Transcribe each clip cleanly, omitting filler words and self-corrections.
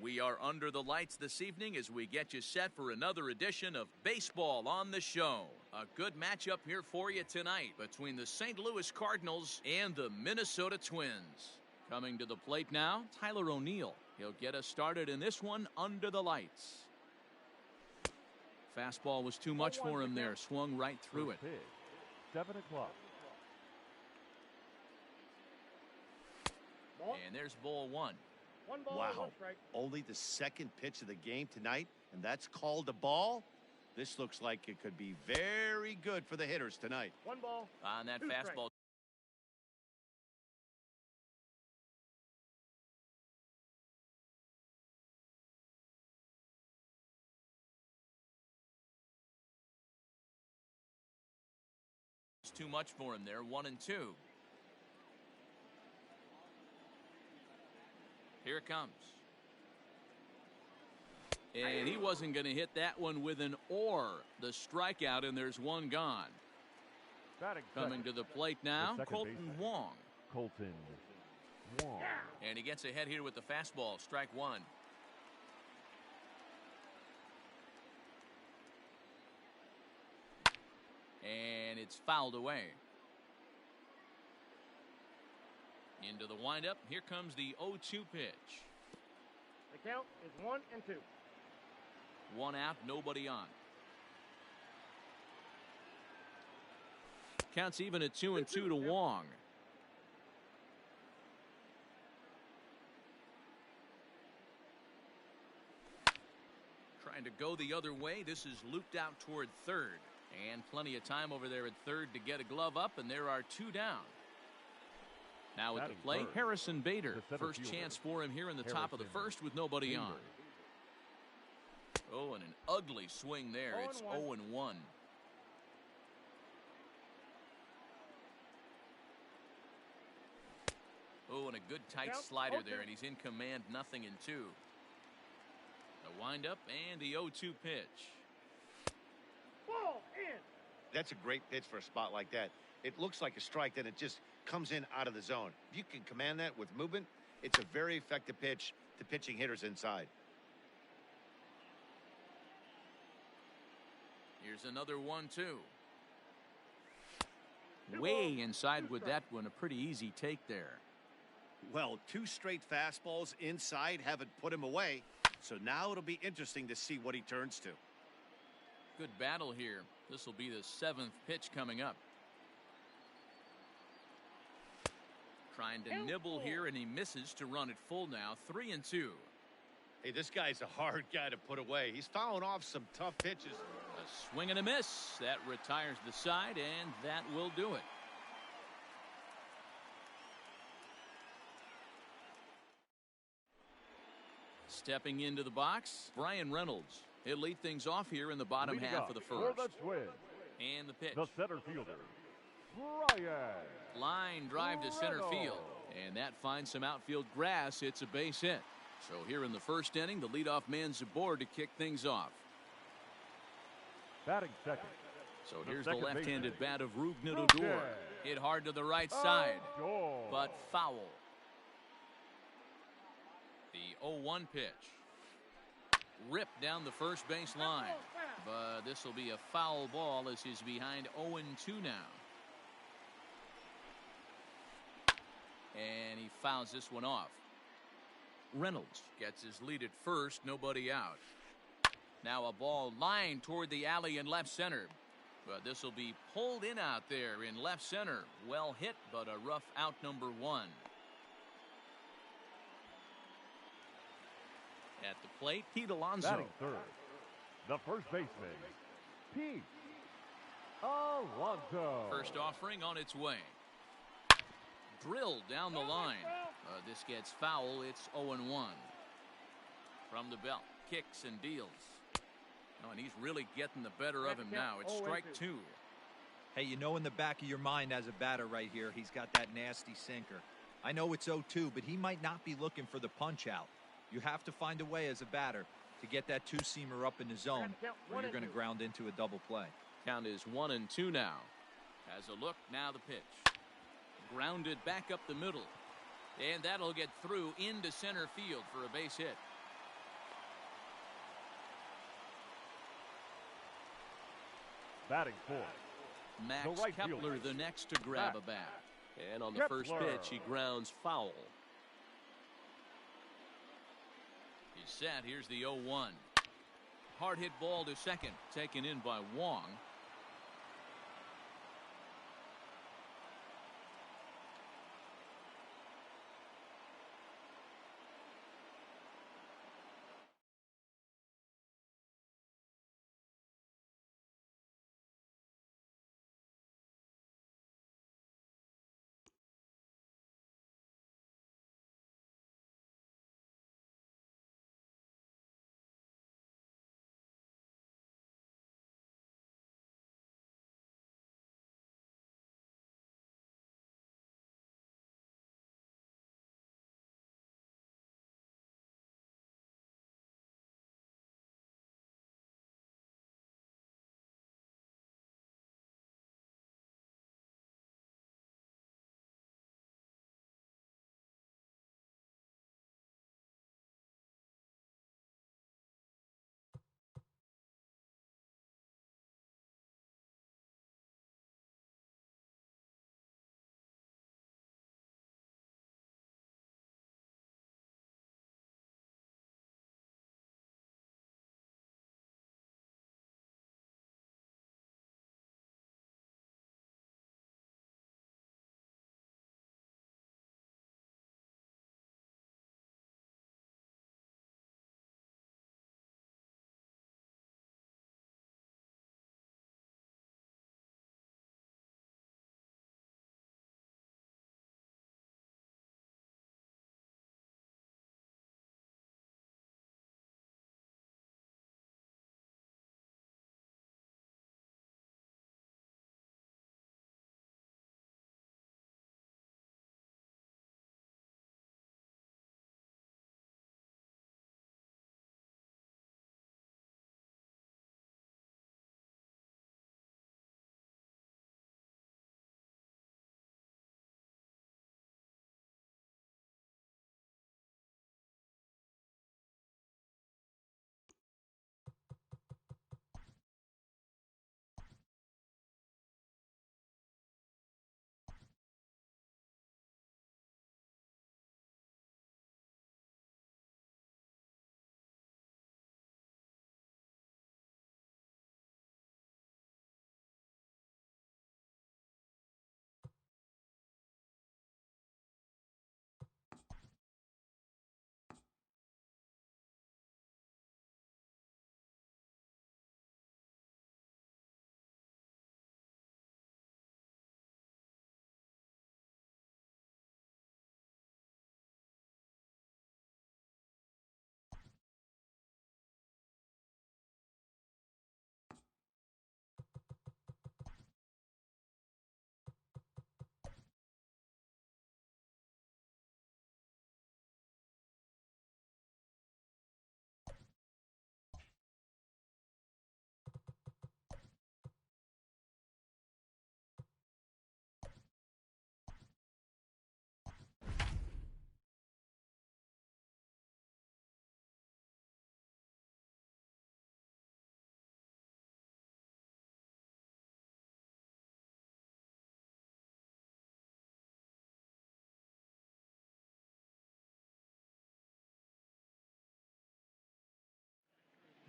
We are under the lights this evening as we get you set for another edition of Baseball on the Show. A good matchup here for you tonight between the St. Louis Cardinals and the Minnesota Twins. Coming to the plate now, Tyler O'Neill. He'll get us started in this one under the lights. Fastball was too much for him there. Swung right through it. 7 o'clock. And there's ball one. Wow, only the second pitch of the game tonight, and that's called a ball. This looks like it could be very good for the hitters tonight. 1 ball. On that fastball. It's too much for him there. 1-2. Here it comes. And he wasn't going to hit that one with an or. The strikeout, and there's one gone. Coming to the plate now, Colton Wong. Colton Wong. And he gets ahead here with the fastball. Strike one. And it's fouled away. Into the windup. Here comes the 0-2 pitch. The count is 1-2. One out, nobody on. Counts even at 2-2 to Wong. Trying to go the other way. This is looped out toward third. And plenty of time over there at third to get a glove up, and there are 2 down. Now at the plate, Harrison Bader. First chance for him here in the top of the first with nobody on. Oh, and an ugly swing there. It's 0-1. Oh, and a good tight slider there, and he's in command, 0-2. The windup and the 0-2 pitch. Ball in. That's a great pitch for a spot like that. It looks like a strike, then it just comes in out of the zone. If you can command that with movement, it's a very effective pitch to pitching hitters inside. Here's another 1-2. Way inside with that one. A pretty easy take there. Well, 2 straight fastballs inside haven't put him away. So now it'll be interesting to see what he turns to. Good battle here. This will be the 7th pitch coming up. Trying to nibble here, and he misses to run it full now. 3-2. Hey, this guy's a hard guy to put away. He's fouling off some tough pitches. A swing and a miss. That retires the side, and that will do it. Stepping into the box, Brian Reynolds. He'll lead things off here in the bottom half of the first. And the pitch. The center fielder, Brian. Line drive to center field. And that finds some outfield grass. It's a base hit. So here in the first inning, the leadoff man's aboard to kick things off. Batting second. So here's the left-handed bat of Rougned Odor. Hit hard to the right side, but foul. The 0-1 pitch. Ripped down the first base line. But this will be a foul ball as he's behind 0-2 now. And he fouls this one off. Reynolds gets his lead at first, nobody out. Now a ball lined toward the alley in left center. But this will be pulled in out there in left center. Well hit, but a rough out, number 1. At the plate, Pete Alonso. Batting third, the first baseman, Pete Alonso. First offering on its way. Drilled down the line. This gets foul. It's 0-1. From the belt, kicks and deals. Oh, and he's really getting the better of him now. It's strike 2. Hey, you know in the back of your mind as a batter right here, he's got that nasty sinker. I know it's 0-2, but he might not be looking for the punch out. You have to find a way as a batter to get that 2-seamer up in the zone, or you're going to ground into a double play. Count is 1-2 now. Has a look, now the pitch. Grounded back up the middle. And that'll get through into center field for a base hit. Batting fourth. Max The right Kepler, fielder. the next to grab a Max. bat. And on the first Kepler. pitch, he grounds foul. He's set. Here's the 0-1. Hard hit ball to second. Taken in by Wong.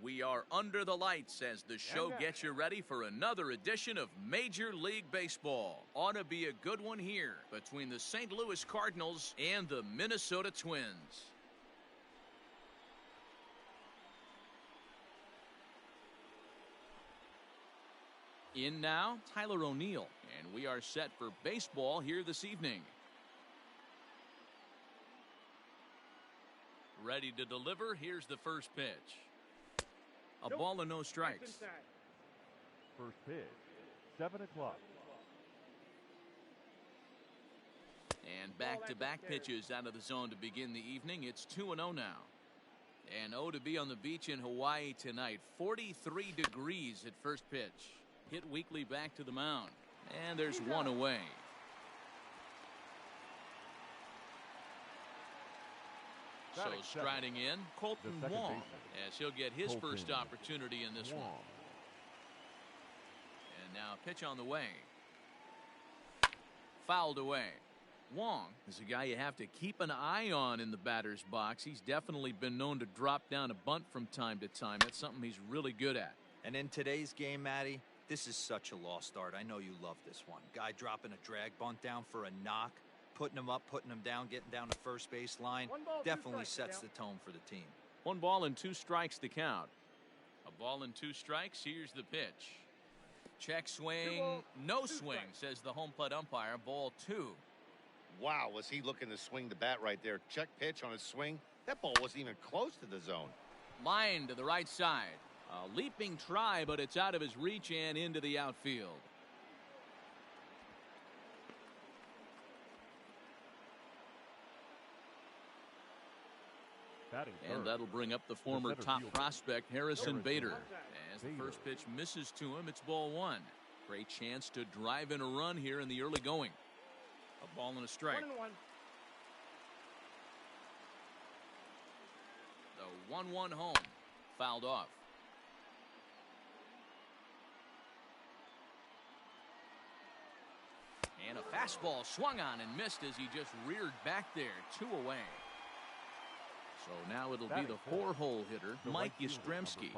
We are under the lights as the show gets you ready for another edition of Major League Baseball. Ought to be a good one here between the St. Louis Cardinals and the Minnesota Twins. In now, Tyler O'Neill, and we are set for baseball here this evening. Ready to deliver. Here's the first pitch. A ball and no strikes. First pitch, 7 o'clock. And back-to-back pitches out of the zone to begin the evening. It's 2-0 now. And to be on the beach in Hawaii tonight. 43 degrees at first pitch. Hit weekly back to the mound. And there's one away. So striding in, Colton Wong, as he'll get his first opportunity in this one. Now, pitch on the way. Fouled away. Wong is a guy you have to keep an eye on in the batter's box. He's definitely been known to drop down a bunt from time to time. That's something he's really good at. And in today's game, Matty, this is such a lost art. I know you love this one. Guy dropping a drag bunt down for a knock, putting him up, putting him down, getting down to first base line. Definitely sets the tone for the team. 1 ball and 2 strikes to count. A ball and 2 strikes. Here's the pitch. Check swing. No swing, says the home plate umpire. Ball 2. Wow, was he looking to swing the bat right there? Check pitch on his swing. That ball wasn't even close to the zone. Line to the right side. A leaping try, but it's out of his reach and into the outfield. And that'll bring up the former top prospect, Harrison Bader. As the first pitch misses to him, it's ball 1. Great chance to drive in a run here in the early going. A ball and a strike. 1-1. The 1-1 home. Fouled off. And a fastball swung on and missed as he just reared back there. 2 away. So now it'll be the 4-hole hitter, Mike Yastrzemski.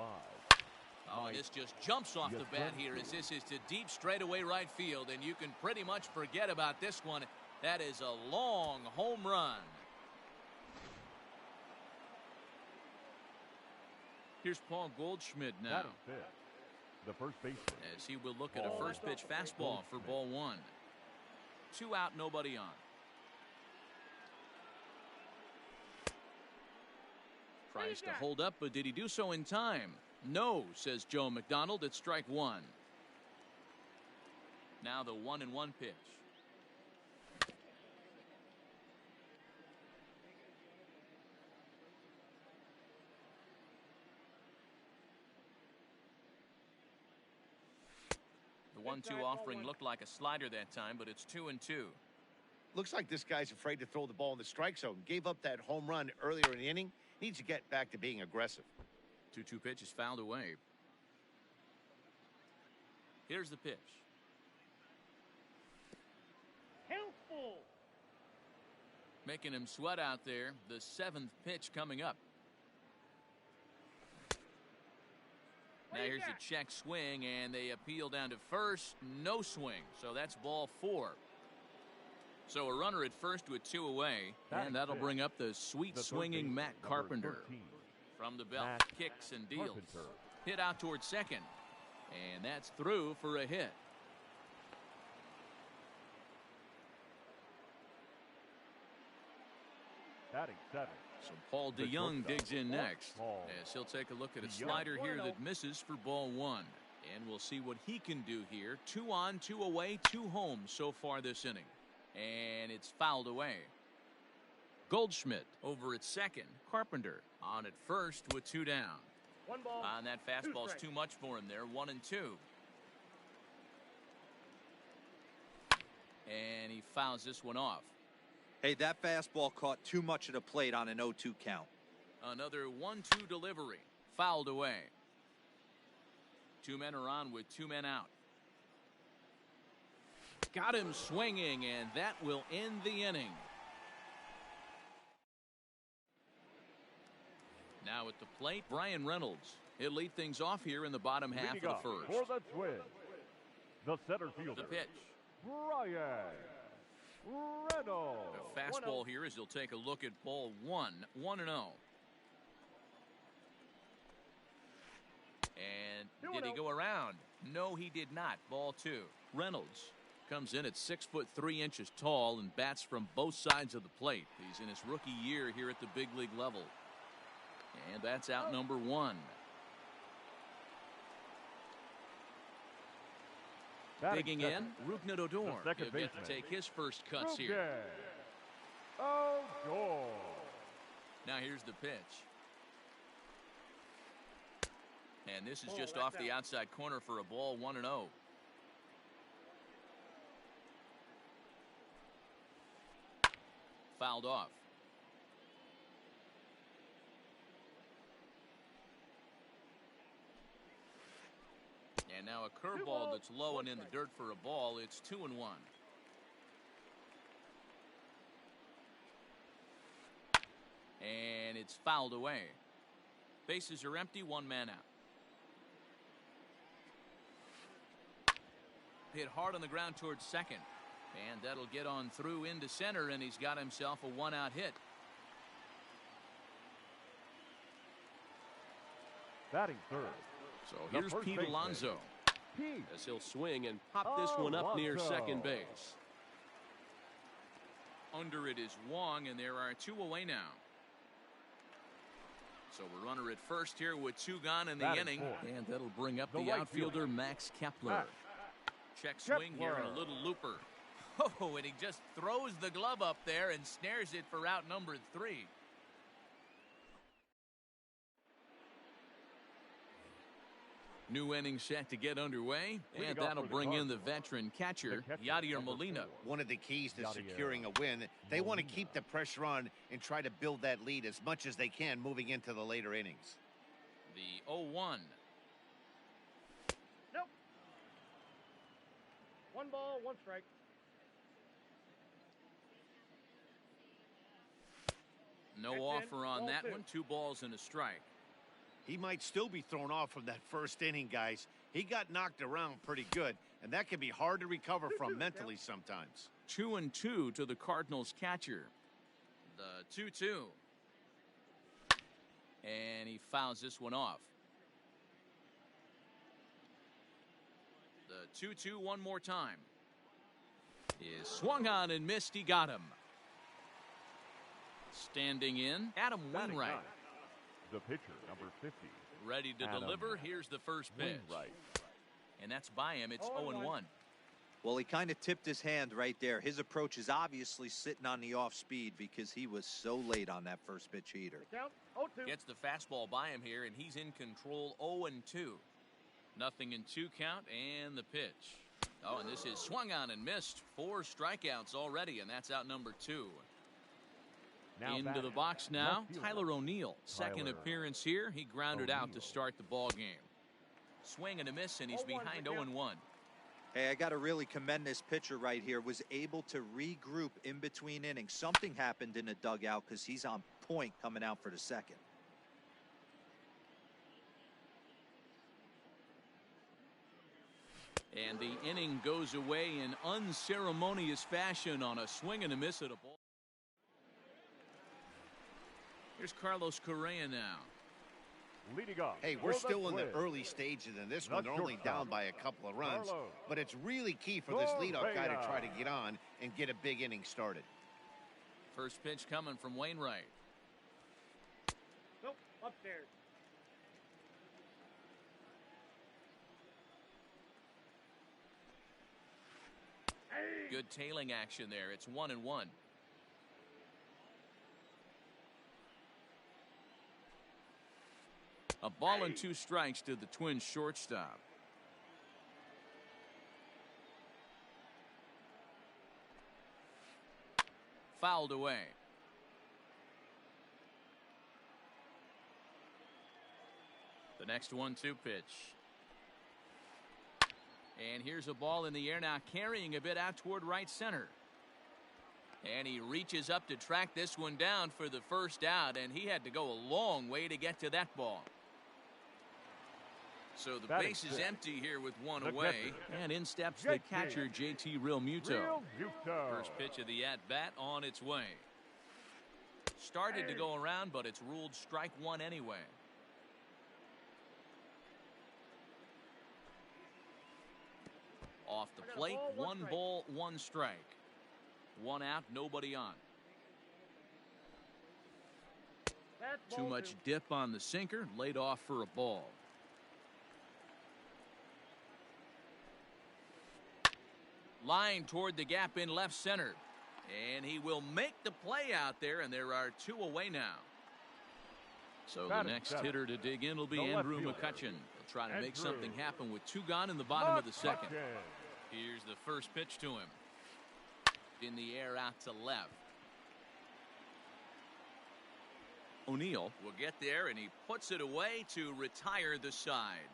Oh, and this just jumps off the bat here as this is to deep straightaway right field, and you can pretty much forget about this one. That is a long home run. Here's Paul Goldschmidt now. The first baseman. As he will look at a first pitch fastball for ball 1. 2 out, nobody on. Tries to hold up, but did he do so in time? No, says Joe McDonald. It's strike 1. Now the 1-1 pitch. The 1-2 offering looked like a slider that time, but it's 2-2. Looks like this guy's afraid to throw the ball in the strike zone. Gave up that home run earlier in the inning. Needs to get back to being aggressive. 2-2 pitch is fouled away. Here's the pitch. Helpful. Making him sweat out there. The 7th pitch coming up. Now here's a check swing, and they appeal down to first. No swing, so that's ball 4. So a runner at first with 2 away, and that'll bring up the sweet swinging Matt Carpenter. From the belt, kicks and deals. Hit out towards second, and that's through for a hit. Batting 7. So Paul DeYoung digs in next, as he'll take a look at a slider here that misses for ball 1. And we'll see what he can do here. 2 on, 2 away, 2 home so far this inning. And it's fouled away. Goldschmidt over at second. Carpenter on at first with 2 down. 1 ball. And that fastball's too much for him there. 1-2. And he fouls this one off. Hey, that fastball caught too much of the plate on an 0-2 count. Another 1-2 delivery. Fouled away. 2 men are on with 2 men out. Got him swinging, and that will end the inning. Now at the plate, Brian Reynolds. He'll lead things off here in the bottom half of the first. For the Twins, the center fielder, The pitch. Brian Reynolds. A fastball here as he'll take a look at ball 1. 1-0. And did he go around? No, he did not. Ball 2. Reynolds comes in at 6'3" tall and bats from both sides of the plate. He's in his rookie year here at the big league level. And that's out number 1. Digging in, Rougned Odor. He'll get to take his first cuts here. Odor. Now here's the pitch. And this is just off the outside corner for a ball. 1-0. Fouled off. And now a curveball that's low and in the dirt for a ball. It's 2-1. And it's fouled away. Bases are empty, one man out. Hit hard on the ground towards second. And that'll get on through into center, and he's got himself a one-out hit. Batting third. So The here's first Pete baseman, Alonso Pete. as he'll swing and pop this one up near Alonso. second base. Under it is Wong, and there are two away now. So we're runner at first here with two gone in the Batting inning. fourth. And that'll bring up The the right outfielder, fielder, Max Kepler. Max. Check swing here and Kepler. a little looper. Oh, and he just throws the glove up there and snares it for out number 3. New inning set to get underway, Leading and off that'll for the bring in the Cardinals, veteran catcher, the catcher, Yadier number Molina. 4. One of the keys to Yadier securing a win, they want to Molina. keep the pressure on and try to build that lead as much as they can moving into the later innings. The 0-1. Nope. 1 ball, 1 strike. No That's in. offer on Ball that 2. one. 2 balls and a strike. He might still be thrown off from that first inning, guys. He got knocked around pretty good, and that can be hard to recover from mentally sometimes. 2-2 to the Cardinals catcher. The 2-2. And he fouls this one off. The 2-2 one more time. Is swung on and missed. He got him. Standing in, Adam Batting Wainwright. ninth. The pitcher, number 50. Ready to Adam deliver. Here's the first pitch. Wainwright. And that's by him. It's 0-1. Well, he kind of tipped his hand right there. His approach is obviously sitting on the off speed because he was so late on that first pitch heater. Count 0-2. Gets the fastball by him here, and he's in control. 0-2. Nothing in 2 count, and the pitch. Oh, and this is swung on and missed. 4 strikeouts already, and that's out number 2. Now Into the batting, box now, left fielder, Tyler O'Neill. Second Tyler appearance here. He grounded out to O'Neill. start the ball game. Swing and a miss, and he's 0-1 behind for count. 0-1. Hey, I got to really commend this pitcher right here. Was able to regroup in between innings. Something happened in the dugout because he's on point coming out for the second. And the inning goes away in unceremonious fashion on a swing and a miss at a ball. Here's Carlos Correa now. Leading off. Hey, we're for still in the Twins. early stages in this The one. They're only shortstop, down by a couple of runs, Carlos but it's really key for this leadoff guy to Correa. try to get on and get a big inning started. First pitch coming from Wainwright. Nope. Upstairs. Good tailing action there. It's 1-1. A ball and 2 strikes to the Twins shortstop. Fouled away. The next 1-2 pitch. And here's a ball in the air now, carrying a bit out toward right center. And he reaches up to track this one down for the first out, and he had to go a long way to get to that ball. So the Batting base is sixth. empty here with 1 The away, catcher, and in steps the JT. catcher, JT Realmuto. Real Muto. First pitch of the at-bat on its way. Started to go around, but it's ruled strike 1 anyway. Off the I got a plate, ball, 1 strike. ball, 1 strike. 1 out, nobody on. That's Too ball much 2. dip on the sinker, laid off for a ball. Line toward the gap in left center. And he will make the play out there, and there are 2 away now. So the Batting next seventh. hitter to dig in will be The left Andrew fielder, McCutcheon. He'll try to make Andrew something happen with 2 gone in the bottom of the second. McCutcheon. Here's the first pitch to him. In the air out to left. O'Neill will get there, and he puts it away to retire the side.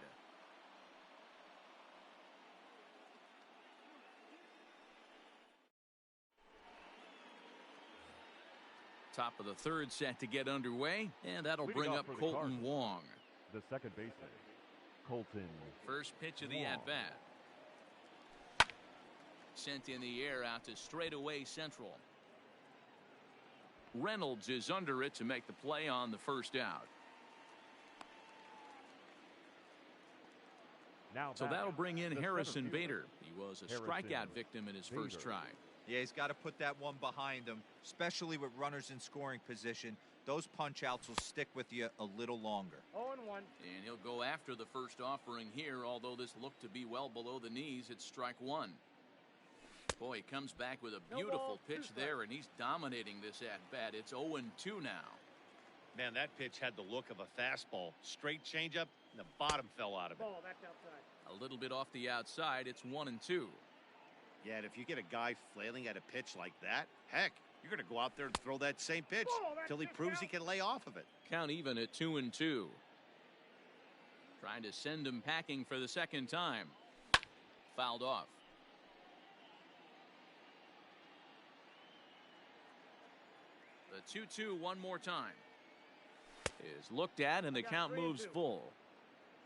Top of the third set to get underway, and that'll Leading bring off up for the Colton Cardinals. Wong. The second baseman, Colton. First pitch of the Wong. at-bat. Sent in the air out to straightaway central. Reynolds is under it to make the play on the first out. Now So batting, that'll bring in the Harrison center fielder, Bader. He was a Harrison strikeout victim in his first Bader. try. Yeah, he's got to put that one behind him, especially with runners in scoring position. Those punch-outs will stick with you a little longer. 0-1. And he'll go after the first offering here, although this looked to be well below the knees. It's strike one. Boy, he comes back with a No beautiful ball, two pitch strikes. there, and he's dominating this at-bat. It's 0-2 now. Man, that pitch had the look of a fastball. Straight changeup, and the bottom fell out of it. Ball, that's outside. A little bit off the outside. It's 1-2. Yeah, and if you get a guy flailing at a pitch like that, heck, you're going to go out there and throw that same pitch Ball, that's till he it, proves he out. can lay off of it. Count even at 2-2. Trying to send him packing for the second time. Fouled off. The 2-2 one more time. Is looked at, and the got count 3 and moves 2. full.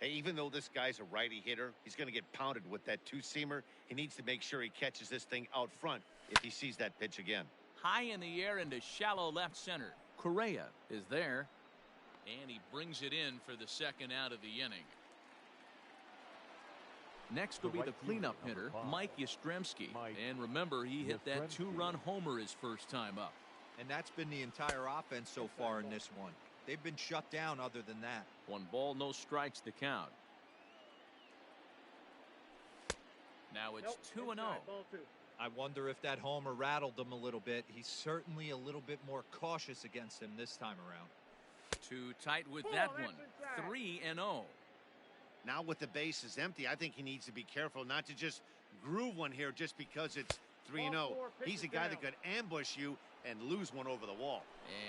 Hey, even though this guy's a righty hitter, he's going to get pounded with that two-seamer. He needs to make sure he catches this thing out front if he sees that pitch again. High in the air into shallow left center. Correa is there, and he brings it in for the second out of the inning. Next will be the cleanup hitter, Mike Yastrzemski. Mike And remember, he hit that Yastrzemski. two-run homer his first time up. And that's been the entire offense so far in this one. They've been shut down other than that. 1 ball, no strikes to count. Now it's Nope, 2-0. inside, ball 2. I wonder if that homer rattled him a little bit. He's certainly a little bit more cautious against him this time around. Too tight with Ball, that that's one. inside. 3-0. Now with the bases empty, I think he needs to be careful not to just groove one here just because it's 3-0. Ball 4, pitch He's a is guy down. that could ambush you and lose one over the wall.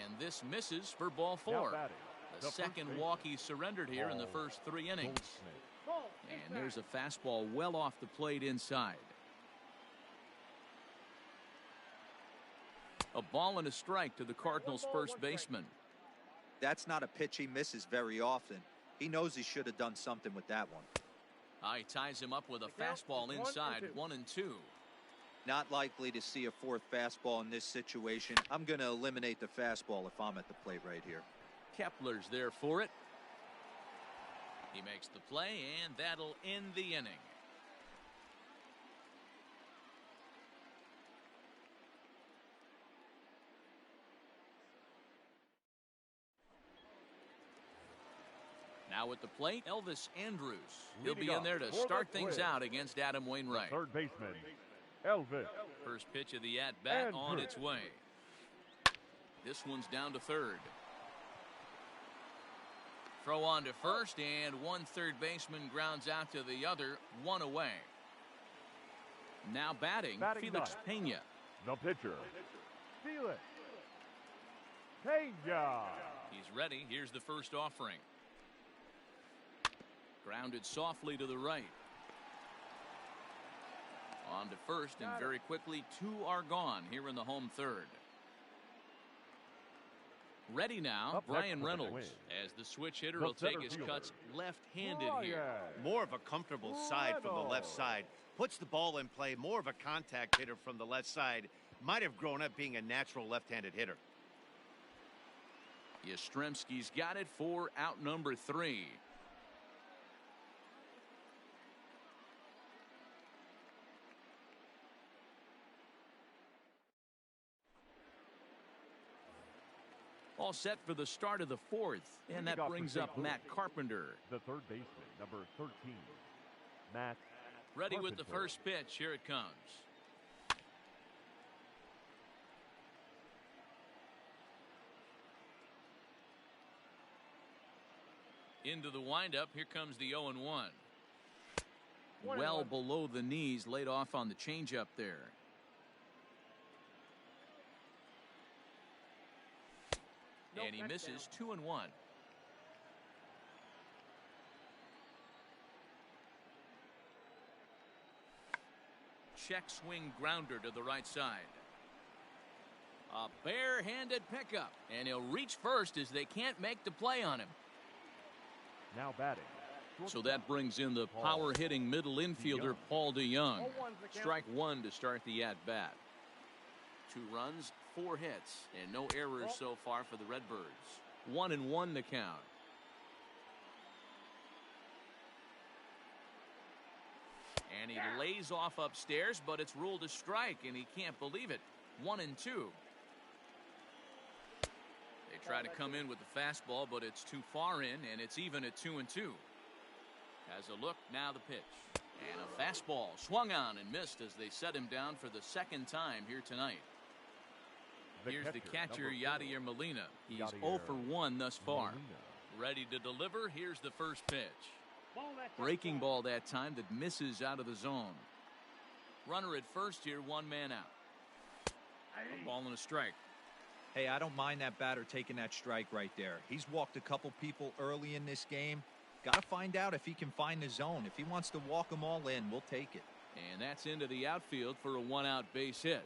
And this misses for ball Now 4. batting, The first second baseman, walk he surrendered here in the Paul first 3 innings. Goldschmidt. Ball, And inside. there's a fastball well off the plate inside. A ball and a strike to the Cardinals' 1 ball, first 1 strike. baseman. That's not a pitch he misses very often. He knows he should have done something with that one. He ties him up with a The count fastball is 1 and inside, 2. 1-2. Not likely to see a fourth fastball in this situation. I'm going to eliminate the fastball if I'm at the plate right here. Kepler's there for it. He makes the play, and that'll end the inning. Now at the plate, Elvis Andrews. He'll be Leading in there off to for the start things Twins. out against Adam Wainwright. Third baseman, Elvis. First pitch of the at-bat on Andrews. its way. This one's down to third. Throw on to first, and one third baseman grounds out to the other, 1 away. Now batting, Batting Felix ninth. Pena. The pitcher, Felix Pena. He's ready. Here's the first offering. Grounded softly to the right. On to first, and very quickly, 2 are gone here in the home third. Ready now, Up next Brian for the Reynolds, Twins. as the switch hitter The will take center his fielder, cuts left-handed here. Brian. More of a comfortable side from the left Reynolds. side. Puts the ball in play. More of a contact hitter from the left side. Might have grown up being a natural left-handed hitter. Yastrzemski's got it for out number 3. All set for the start of the 4th, and that Leading off for brings St. up Louis. Matt Carpenter. The third baseman, number 13, Matt Ready with the Carpenter. first pitch. Here it comes. Into the windup. Here comes the 0-1. 1 and Well 1. below the knees, laid off on the changeup there. Nope, And he that's misses down. 2-1. Check swing grounder to the right side. A bare-handed pickup, and he'll reach first as they can't make the play on him. Now batting. So that brings in the power-hitting middle infielder, Paul DeYoung. Strike one to start the at-bat. 2 runs, 4 hits, and no errors so far for the Redbirds. 1-1 the count. And he lays off upstairs, but it's ruled a strike, and he can't believe it. 1-2. They try to come in with the fastball, but it's too far in, and it's even at 2-2. Has a look, now the pitch. And a fastball swung on and missed as they set him down for the second time here tonight. Here's the catcher, Yadier Molina. He's 0 for 1 thus far. Ready to deliver. Here's the first pitch. Breaking ball that time that misses out of the zone. Runner at first here, 1 man out. A ball and a strike. Hey, I don't mind that batter taking that strike right there. He's walked a couple people early in this game. Got to find out if he can find the zone. If he wants to walk them all in, we'll take it. And that's into the outfield for a 1-out base hit.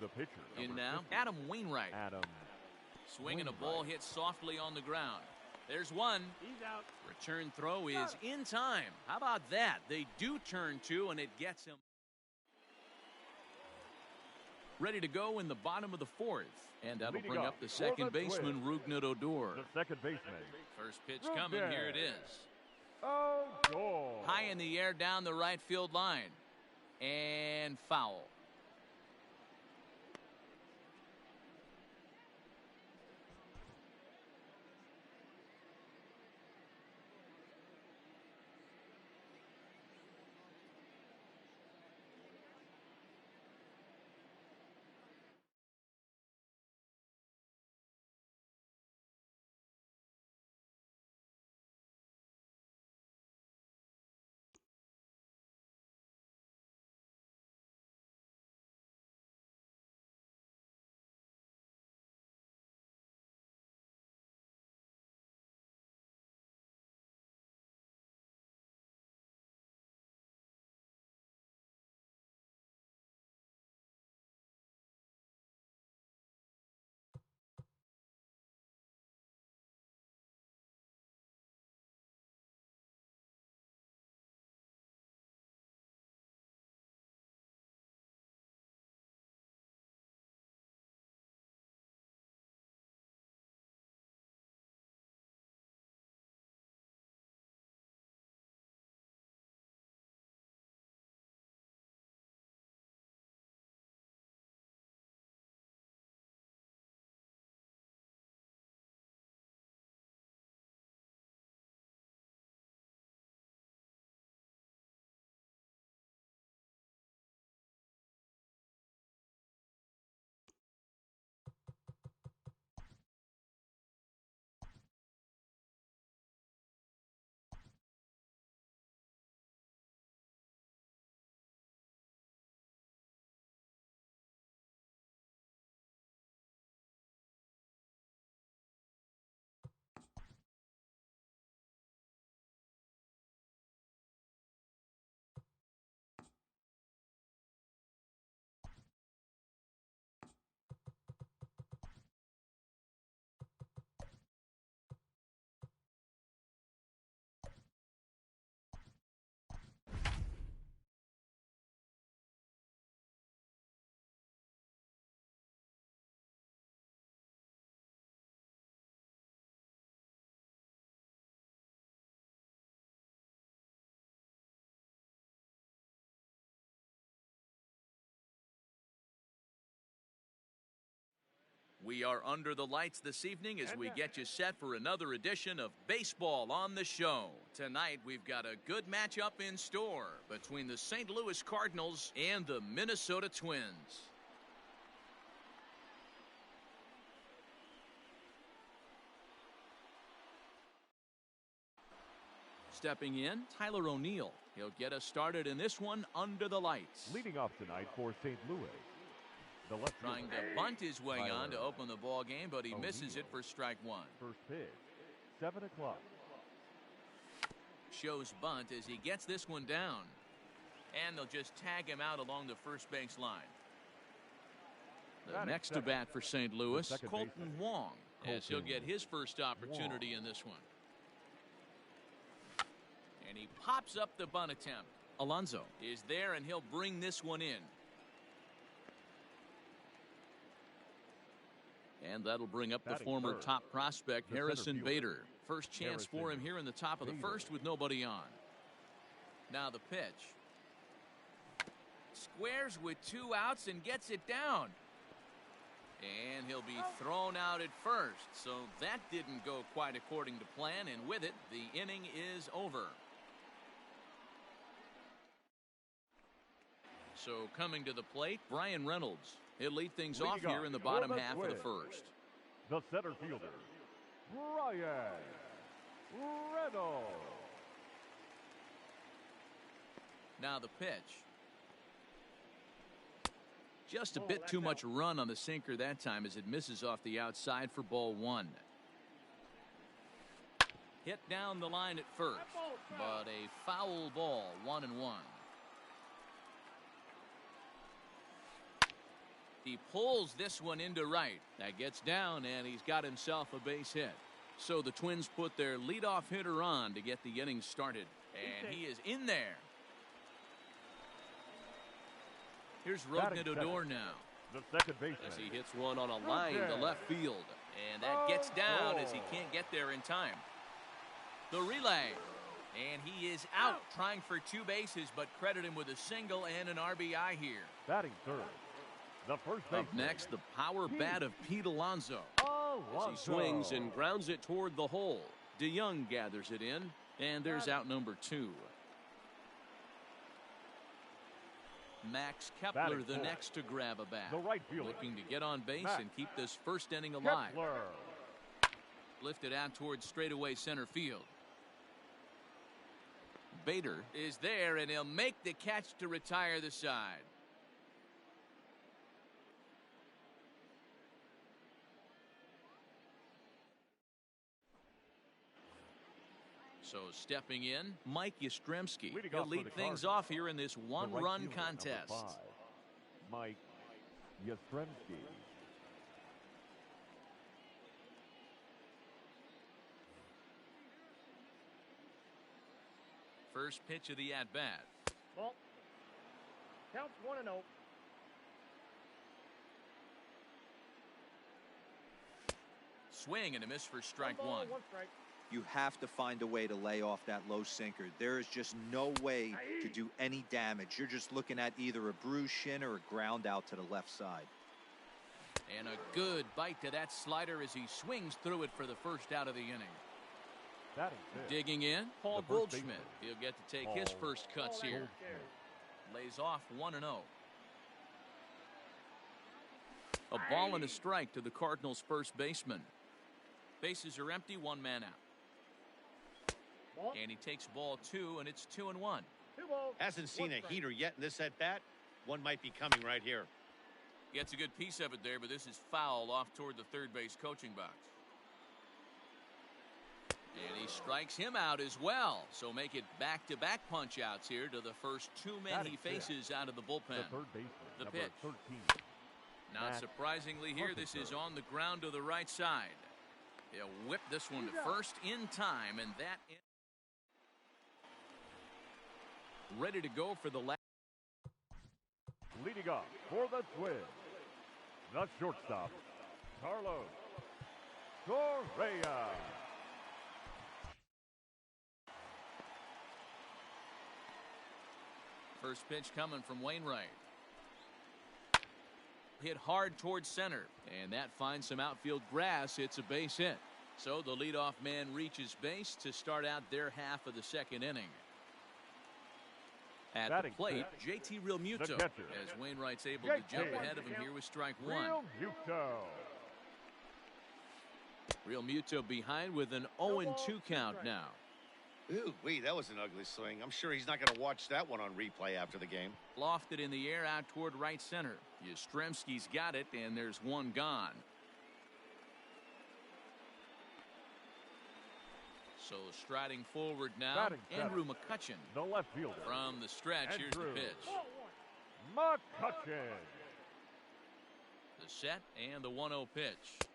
The pitcher. In now, Adam Wainwright. Adam. Swinging a ball hit softly on the ground. There's one. He's out. Return throw is in time. How about that? They do turn 2, and it gets him. Ready to go in the bottom of the 4th. And that'll bring up the second baseman, Rougned Odor. The second baseman. First pitch coming. Here it is. Odor. High in the air down the right field line. And foul. We are under the lights this evening as we get you set for another edition of Baseball on the Show. Tonight, we've got a good matchup in store between the St. Louis Cardinals and the Minnesota Twins. Stepping in, Tyler O'Neill. He'll get us started in this one under the lights. Leading off tonight for St. Louis. The left Trying fielder, to bunt his way Tyler on to open the ball game, but he misses O'Neill. it for strike one. First pitch, 7 o'clock. Shows bunt as he gets this one down. And they'll just tag him out along the first base line. The Batting next to second. bat for St. Louis, second Colton baseman. Wong, as he'll Colton get his first opportunity in this one. And he pops up the bunt attempt. Alonso is there, and he'll bring this one in. And that'll bring up the Batting former third. top prospect, The Harrison center fielder. Bader. First chance for him Harrison here in the top of the Bader. first with nobody on. Now the pitch. Squares with 2 outs and gets it down. And he'll be thrown out at first. So that didn't go quite according to plan, and with it, the inning is over. So coming to the plate, Brian Reynolds. He'll lead things off Leading here off in the for bottom the half of the Twins. first. The center fielder, Brian Reynolds. Now the pitch. Just a bit too much run on the sinker that time as it misses off the outside for ball 1. Hit down the line at first, but a foul ball, 1-1. He pulls this one into right. That gets down, and he's got himself a base hit. So the Twins put their leadoff hitter on to get the inning started, and he is in there. Here's Batting Rognador second. now The second baseman. as he hits one on a line to left field, and that gets down as he can't get there in time. The relay, and he is out trying for 2 bases, but credit him with a single and an RBI here. Batting third. The first baseman. Up next, the power bat of Pete Alonso. Alonso. As he swings and grounds it toward the hole. DeYoung gathers it in, and there's out number 2. Max Kepler, Batting the fourth. next to grab a bat. The right fielder. Looking to get on base Max and keep this first inning alive. Kepler. Lifted out towards straightaway center field. Bader is there, and he'll make the catch to retire the side. So stepping in, Mike Yastrzemski. Leading He'll off for lead the things Cardinals. off here in this The right one-run fielder, number contest. 5, Mike Yastrzemski. First pitch of the at-bat. Ball. Counts 1-0. Swing and a miss for strike 1. 1 strike. You have to find a way to lay off that low sinker. There is just no way to do any damage. You're just looking at either a bruised shin or a ground out to the left side. And a good bite to that slider as he swings through it for the first out of the inning. Batting fifth. Digging in, Paul The first Goldschmidt. baseman. He'll get to take his Paul first cuts Oh, here. Goldschmidt. Lays off 1-0. A ball and a strike to the Cardinals' first baseman. Bases are empty, 1 man out. Ball. And he takes ball 2, and it's 2-1. 2 balls. Hasn't seen 1 a strike. heater yet in this at-bat. One might be coming right here. Gets a good piece of it there, but this is foul off toward the third base coaching box. And he strikes him out as well. So make it back-to-back punch-outs here to the first 2 men he Batting fifth. faces out of the bullpen. The third baseman, The number pitch. 13. Not Matt surprisingly here, this is Carpenter. on the ground to the right side. He'll whip this one to first in time, and that ready to go for the last. Leading off for the Twins, the shortstop, Carlos Correa. First pitch coming from Wainwright. Hit hard towards center, and that finds some outfield grass. It's a base hit. So the leadoff man reaches base to start out their half of the second inning. At the Batting plate, fifth, JT Realmuto, the catcher, as Wainwright's able JT. to jump ahead of him here with strike 1. Real Muto. Realmuto behind with an 0-2 count now. Ooh, that was an ugly swing. I'm sure he's not going to watch that one on replay after the game. Lofted in the air out toward right center. Yastrzemski's got it, and there's one gone. So striding forward now, Batting Andrew seven. McCutcheon. The left fielder. From the stretch, here's the Andrew. pitch. McCutcheon. The set and the 1-0 pitch.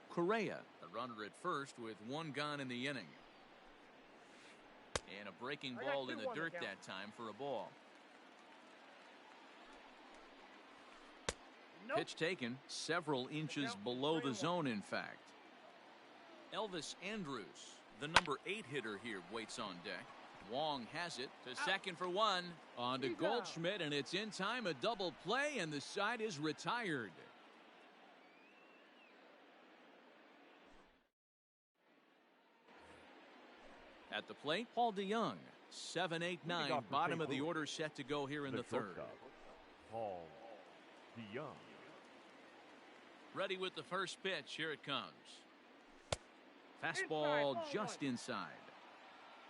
Correa, the runner at first with one gone in the inning. And a breaking ball in the dirt that time for a ball. Nope. Pitch taken several inches below the zone, in fact. Elvis Andrews, the number 8 hitter here, waits on deck. Wong has it to second for one. On to Goldschmidt, and it's in time. A double play, and the side is retired. At the plate, Paul DeYoung. 7-8-9, bottom of the order set to go here in the third. Shortstop, Paul DeYoung. Ready with the first pitch. Here it comes. Fastball just inside.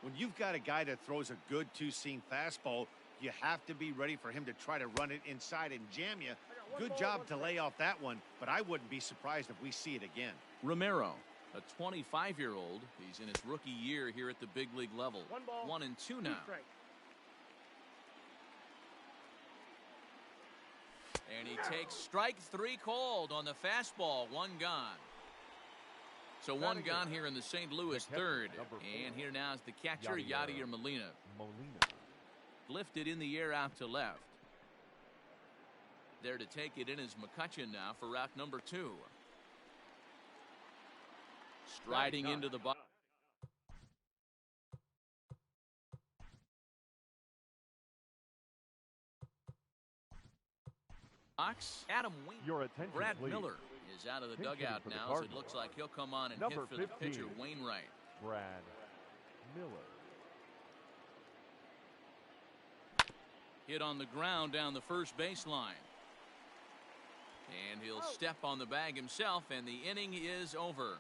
When you've got a guy that throws a good two-seam fastball, you have to be ready for him to try to run it inside and jam you. Good job to lay off that one, but I wouldn't be surprised if we see it again. Romero, a 25-year-old. He's in his rookie year here at the big league level. 1-2 now. And he takes strike 3 called on the fastball. One gone. So one gone here in the St. Louis third. And here now is the catcher, Yadier Molina. Lifted in the air out to left. There to take it in is McCutcheon now for route number 2. Striding into the box. Adam Wing. Your attention, Brad please. Miller is out of the Pinch hitting dugout for the now, so it Cardinals. looks like he'll come on and Number hit for the 15. pitcher, Wainwright. Brad Miller. Hit on the ground down the first baseline. And he'll step on the bag himself, and the inning is over.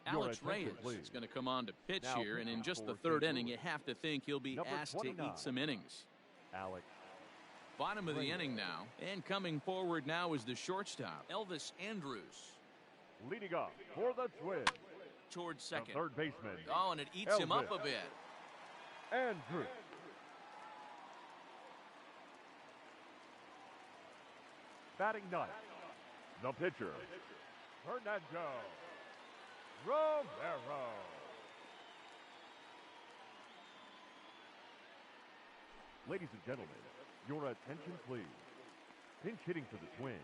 Alex Reyes is going to come on to pitch Now here, and in just the for third St. inning, you Louis. have to think he'll be Number asked to 29. eat some innings. Alex. Bottom of the Reyes. inning now, and coming forward now is the shortstop, Elvis Andrews. Leading off for the Twins. Towards The second. third baseman. Oh, and it eats him up Elvis a bit. Andrews. Batting ninth. The pitcher. Fernando Romero. Ladies and gentlemen, your attention please. Pinch hitting for the Twins.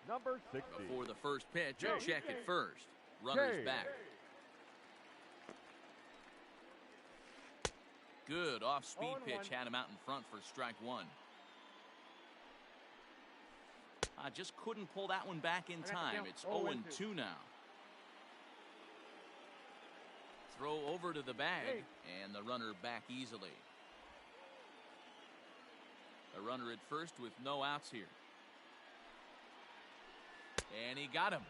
Number 60. Before the first pitch, a Jay. check at first. Runners Jay. back. Good off-speed 0-1. pitch had him out in front for strike 1. I just couldn't pull that one back in time. It's 0-2 now. Throw over to the bag, and the runner back easily. A runner at first with no outs here. And he got him.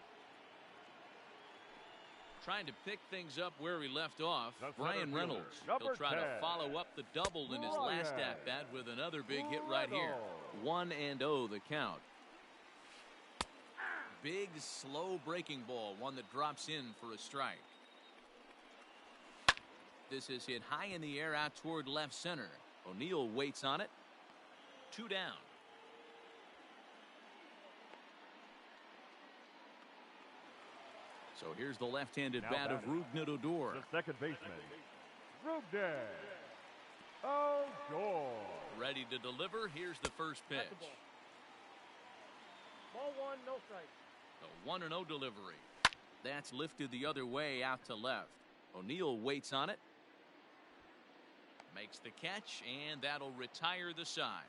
Trying to pick things up where he left off. The Brian center Reynolds. fielder, He'll try number to 10. follow up the double in his last Brian at-bat with another big hit right here. Reynolds. 1-0 the count. Big, slow breaking ball. One that drops in for a strike. This is hit high in the air out toward left center. O'Neill waits on it. 2 down. So here's the left-handed Now bat of batting. Rougned Odor. The second baseman. Rougned Odor. Ready to deliver. Here's the first pitch. At the ball. Ball 1, no strike. A 1-0 delivery. That's lifted the other way out to left. O'Neill waits on it. Makes the catch, and that'll retire the side.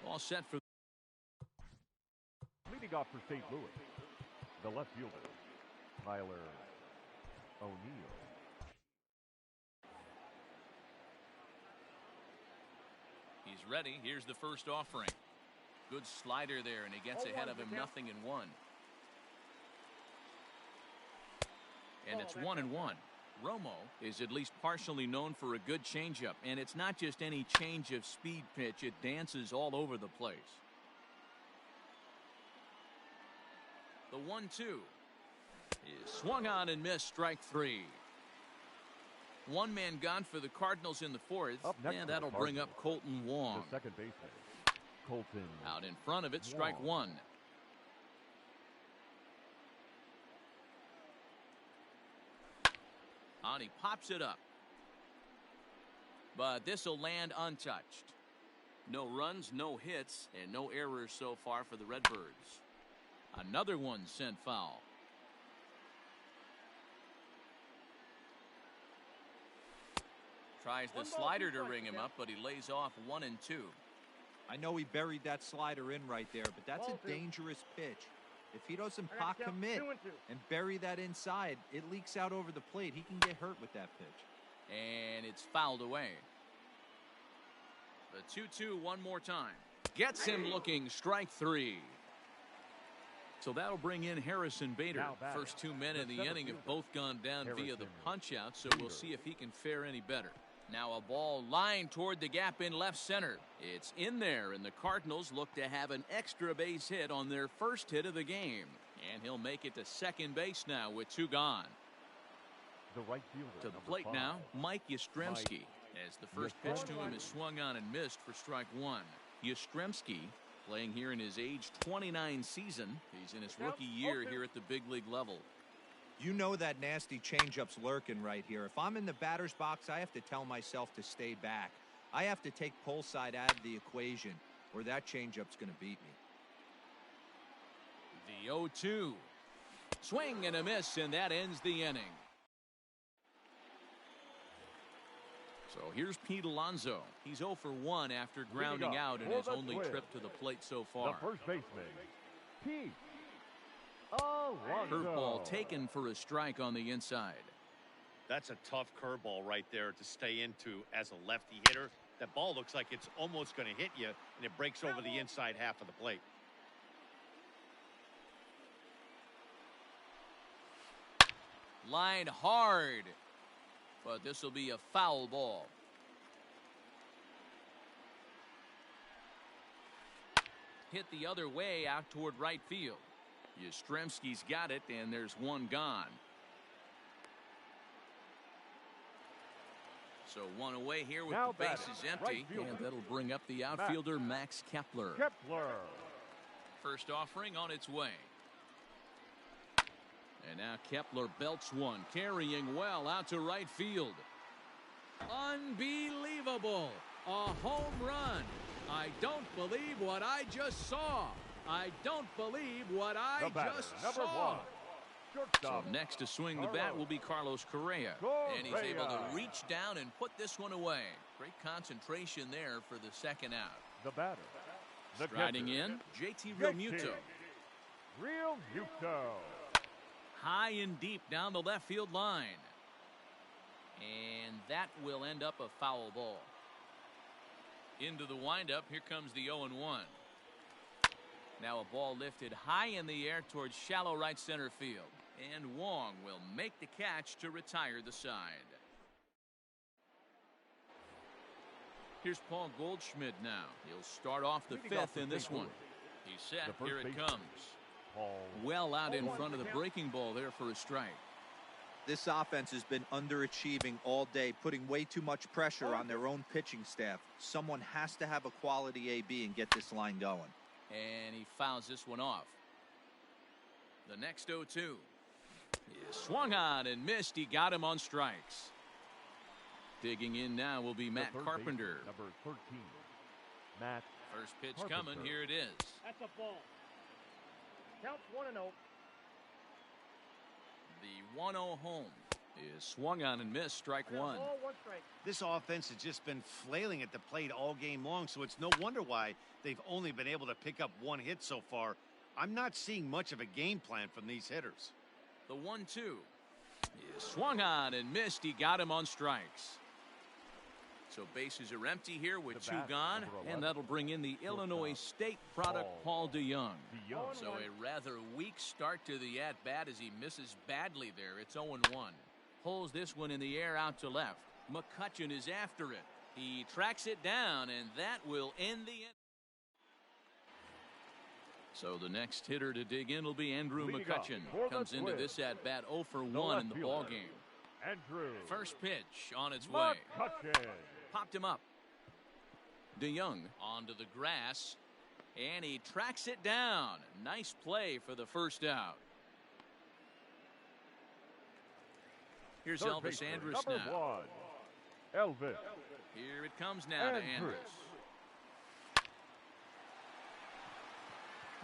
All set for Leading off for St. Louis. The left fielder. Tyler O'Neill. He's ready. Here's the first offering. Good slider there, and he gets ahead of him, 0-1. And it's 1-1. Romo is at least partially known for a good changeup, and it's not just any change of speed pitch. It dances all over the place. The 1-2 is swung on and missed, strike 3. One man gone for the Cardinals in the fourth, and that'll bring up Colton Wong. The second baseman, Colton. Out in front of it, strike 1. On he pops it up. But this will land untouched. No runs, no hits, and no errors so far for the Redbirds. Another one sent foul. Tries the slider to ring him up, but he lays off 1-2. I know he buried that slider in right there, but that's a dangerous pitch. If he doesn't pot commit and bury that inside, it leaks out over the plate. He can get hurt with that pitch. And it's fouled away. The 2-2 one more time. Gets him looking, strike 3. So that'll bring in Harrison Bader. First 2 men in the inning have both gone down via the punch-out, so we'll see if he can fare any better. Now a ball lined toward the gap in left center. It's in there, and the Cardinals look to have an extra base hit on their first hit of the game. And he'll make it to second base now with 2 gone. The right fielder, to the plate 5. now, Mike Yastrzemski. As the first pitch to him is swung on and missed for strike 1. Yastrzemski playing here in his age 29 season. He's in his rookie year here at the big league level. You know that nasty changeup's lurking right here. If I'm in the batter's box, I have to tell myself to stay back. I have to take pull side out of the equation, or that changeup's going to beat me. The 0-2. Swing and a miss, and that ends the inning. So here's Pete Alonso. He's 0 for 1 after grounding out in his only trip to the plate so far. The first baseman, Pete Alonso. Curveball taken for a strike on the inside. That's a tough curveball right there to stay into as a lefty hitter. That ball looks like it's almost going to hit you, and it breaks over the inside half of the plate. Line hard. But this will be a foul ball. Hit the other way out toward right field. Yastrzemski's got it, and there's 1 gone. So 1 away here with the bases empty, and that'll bring up the outfielder Max Kepler. First offering on its way. And now Kepler belts one, carrying well out to right field. Unbelievable. A home run. I don't believe what I just saw. I don't believe what I just saw. So next to swing the bat will be Carlos Correa. And he's able to reach down and put this one away. Great concentration there for the second out. The batter. Striding in, JT Realmuto. High and deep down the left field line. And that will end up a foul ball. Into the windup, here comes the 0-1. Now a ball lifted high in the air towards shallow right center field. And Wong will make the catch to retire the side. Here's Paul Goldschmidt now. He'll start off the 5th in this one. He's set. Here it comes. Well out in front of the breaking ball there for a strike. This offense has been underachieving all day, putting way too much pressure on their own pitching staff. Someone has to have a quality AB and get this line going. And he fouls this one off. The next 0-2 is swung on and missed. He got him on strikes. Digging in now will be Matt Carpenter. Number 13, Matt. First pitch Carpenter. coming. Here it is. That's a ball. Counts 1-0. The 1-0 home is swung on and missed. Strike 1. This offense has just been flailing at the plate all game long, so it's no wonder why they've only been able to pick up 1 hit so far. I'm not seeing much of a game plan from these hitters. The 1-2 is swung on and missed. He got him on strikes. So bases are empty here with The 2 bat, gone, number and 11. that'll bring in the Illinois State product, Paul DeYoung. DeYoung. So a rather weak start to the at-bat as he misses badly there. It's 0-1. Pulls this one in the air out to left. McCutchen is after it. He tracks it down, and that will end the inning. So the next hitter to dig in will be Andrew Leading McCutchen. up for the Comes into Twins, this at-bat 0 for the 1 in the left ball fielder, game. Andrew First pitch on its way. McCutchen. Popped him up. DeYoung onto the grass, and he tracks it down. Nice play for the first out. Here's Third Elvis baseman, Andrus number now. 1, Elvis. Here it comes now to Andrus. Andrus.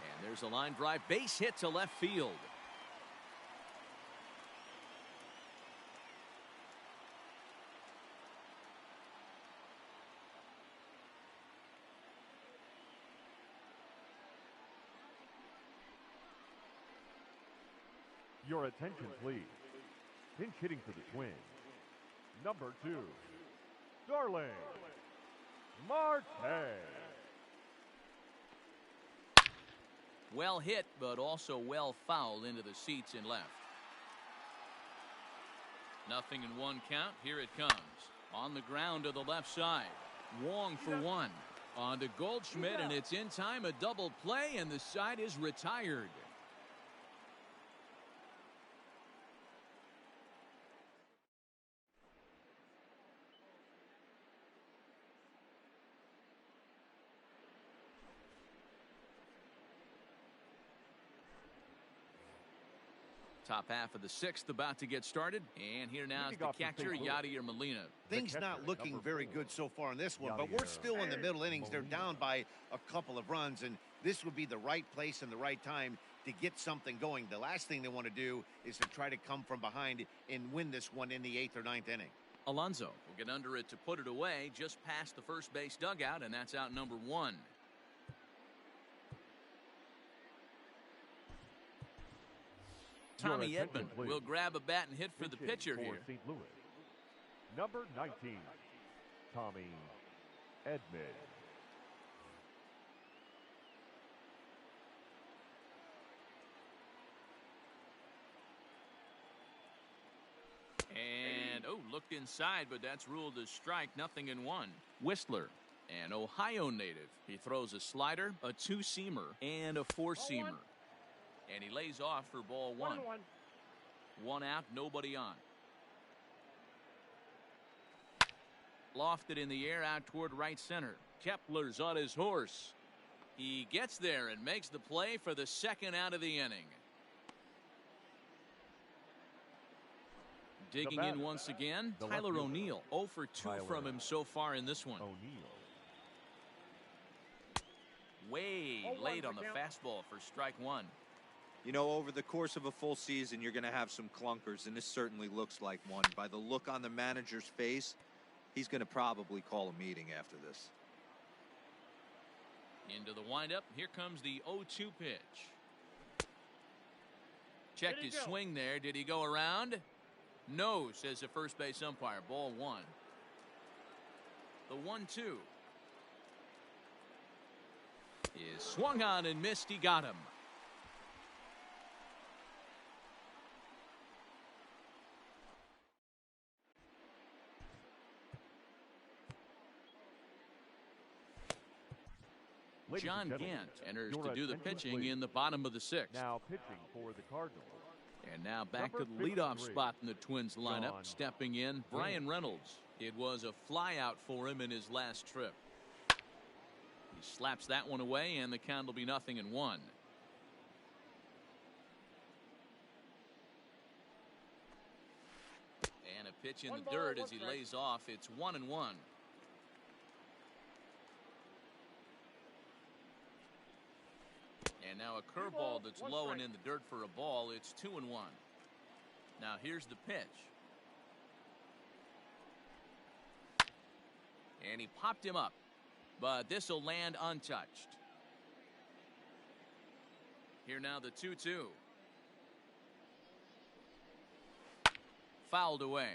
And there's a line drive, base hit to left field. Your attention, please. Pinch hitting for the Twins. Number 2, Darling Marte. Well hit, but also well fouled into the seats and left. 0-1 count. Here it comes. On the ground to the left side. Wong for 1. On to Goldschmidt, and it's in time. A double play, and the side is retired. Top half of the 6th about to get started. And here now is the catcher, Yadier Molina. Things catcher, not looking number very 4, good so far in this one, but we're Yadier still in the middle innings. They're Molina. down by a couple of runs, and this would be the right place and the right time to get something going. The last thing they want to do is to try to come from behind and win this one in the 8th or 9th inning. Alonso will get under it to put it away just past the first base dugout, and that's out number 1. Tommy Your attention, Edman please. will grab a bat and hit for the Pinch hitting pitcher for here. St. Louis. Number 19, Tommy Edman. And, looked inside, but that's ruled a strike. 0-1. Whistler, an Ohio native. He throws a slider, a 2-seamer, and a 4-seamer. And he lays off for ball 1. 1-1. 1 out, nobody on. Lofted in the air out toward right center. Kepler's on his horse. He gets there and makes the play for the 2nd out of the inning. Digging in once again, the Tyler left fielder, O'Neill. 0 for 2 from him so far in this one. O'Neill. Way 0-1 late for on the count. fastball for strike 1. You know, over the course of a full season, you're going to have some clunkers, and this certainly looks like one. By the look on the manager's face, he's going to probably call a meeting after this. Into the windup. Here comes the 0-2 pitch. Checked Did he his go? swing there. Did he go around? No, says the first base umpire. Ball 1. The 1-2 is swung on and missed. He got him. Ladies John and gentlemen, Gant enters your to do the attention, pitching please. in the bottom of the 6th. Now pitching for the Cardinals. And now back Number to the leadoff 53, spot in the Twins lineup. John Stepping in, Brian Reynolds. It was a flyout for him in his last trip. He slaps that one away, and the count will be 0-1. And a pitch in One the ball, dirt one as he strike. lays off. It's 1-1. And now a curveball balls, that's one low and strike. in the dirt for a ball. It's 2-1. Now here's the pitch. And he popped him up. But this will land untouched. Here now the 2-2. Fouled away.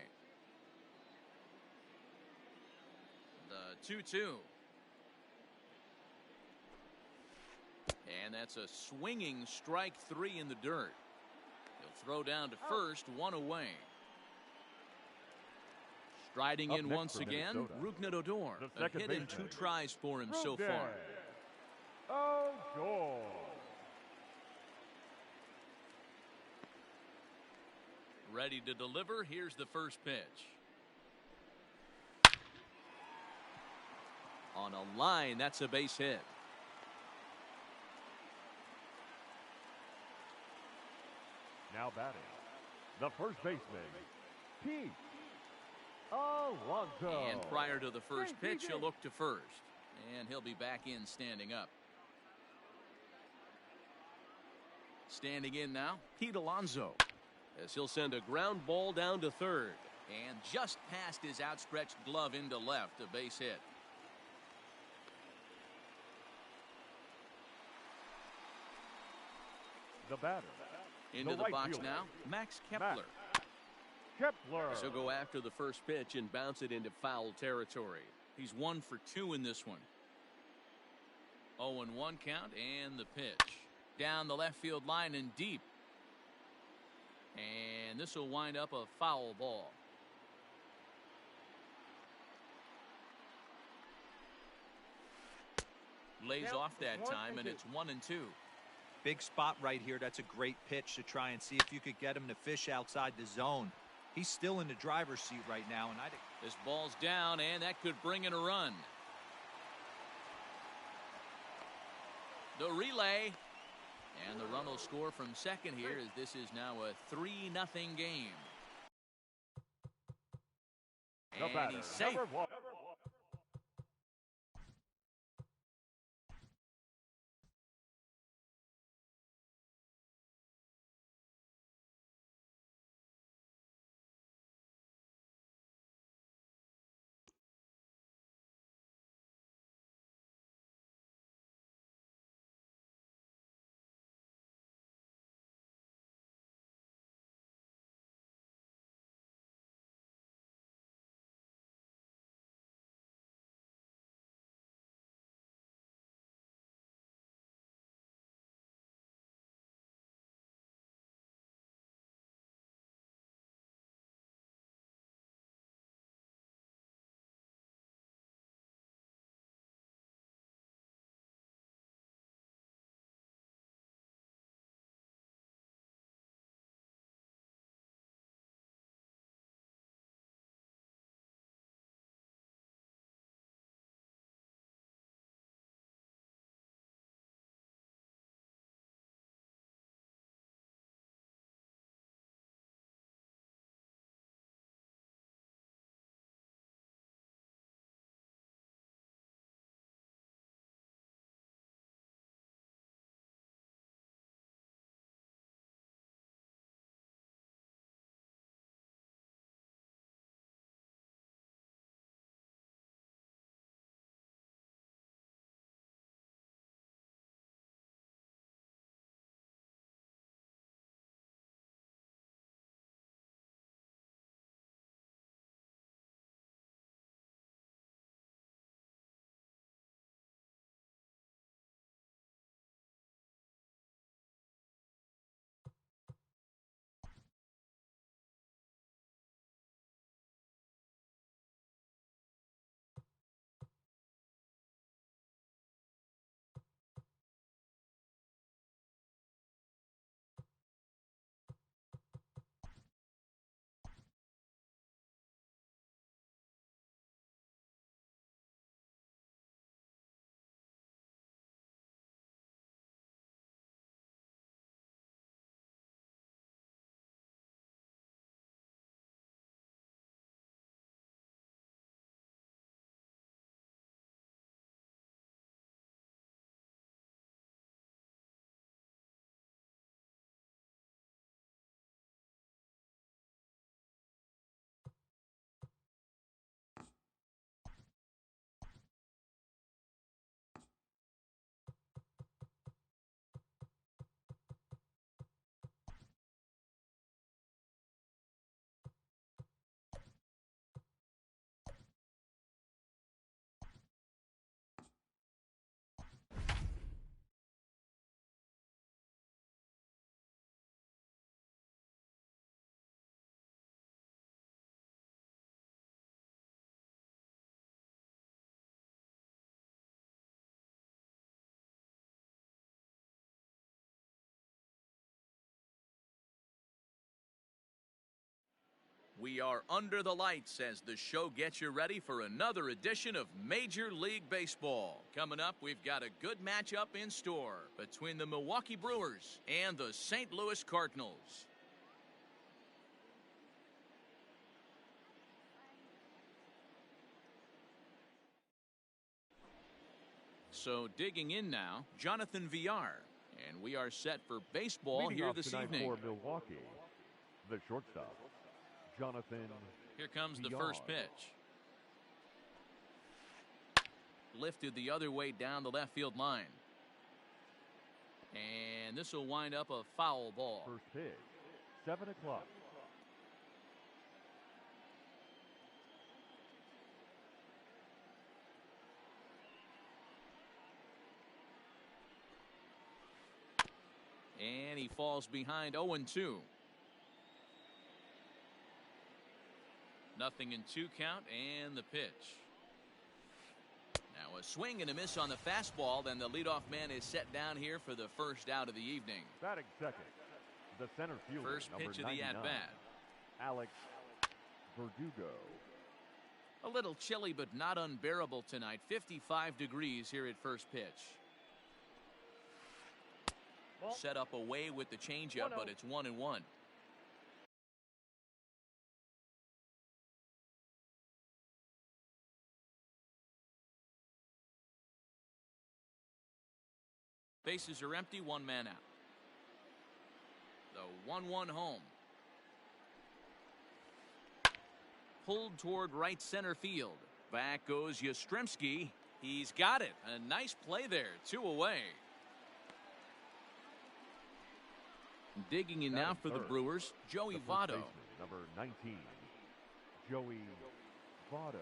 2-2. And that's a swinging strike 3 in the dirt. He'll throw down to first, 1 away. Striding Up in next once for again, Minnesota, Ruknadodor. the A second hit and baseman, 2 tries for him so Rugge. far. Odor. Ready to deliver. Here's the first pitch. On a line, that's a base hit. Now batting, the first baseman, Pete Alonso. And prior to the first pitch, he'll look to first. And he'll be back in standing up. Standing in now, Pete Alonso. As he'll send a ground ball down to third. And just past his outstretched glove into left, a base hit. The batter, Into the right box fielder, now, Max Kepler. Kepler. He'll go after the first pitch and bounce it into foul territory. He's 1 for 2 in this one. 0-1 count and the pitch. Down the left field line and deep. And this will wind up a foul ball. Lays Count off that 1 time, and and 2. it's 1-2. Big spot right here. That's a great pitch to try and see if you could get him to fish outside the zone. He's still in the driver's seat right now, and This ball's down, and that could bring in a run. The relay. And the run will score from second here, as this is now a 3-0 game. The And batter, he's safe. number 1. We are under the lights as the show gets you ready for another edition of Major League Baseball. Coming up, we've got a good matchup in store between the Milwaukee Brewers and the St. Louis Cardinals. So digging in now, Jonathan Villar. And we are set for baseball Leading here off this tonight evening. For Milwaukee, the shortstop, Jonathan Here comes the Villar. first pitch. Lifted the other way down the left field line. And this will wind up a foul ball. First pitch, 7 o'clock. And he falls behind 0-2. Nothing in 2 count and the pitch. Now a swing and a miss on the fastball. Then the leadoff man is set down here for the first out of the evening. Batting second, the center fielder, First number pitch of the 99, at-bat. Alex Verdugo. A little chilly but not unbearable tonight. 55 degrees here at first pitch. Ball. Set up away with the changeup, but it's 1-1. Bases are empty, 1 man out. The 1-1 home. Pulled toward right center field. Back goes Yastrzemski. He's got it. A nice play there. 2 away. Digging in now for the Brewers, Joey Votto. Number 19, Joey Votto.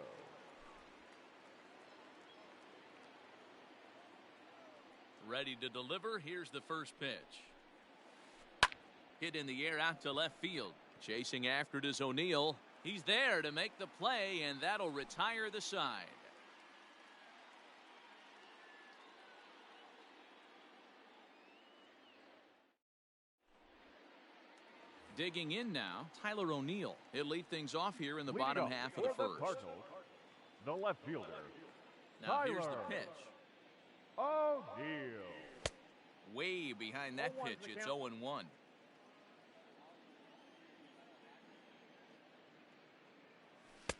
Ready to deliver. Here's the first pitch. Hit in the air out to left field. Chasing after it is O'Neill. He's there to make the play, and that'll retire the side. Digging in now, Tyler O'Neill. He'll lead things off here in the bottom half of the first. Cardinals, the left fielder, Now here's Tyler the pitch. O'Neill. Way behind that 0-1 pitch, the it's count. 0-1.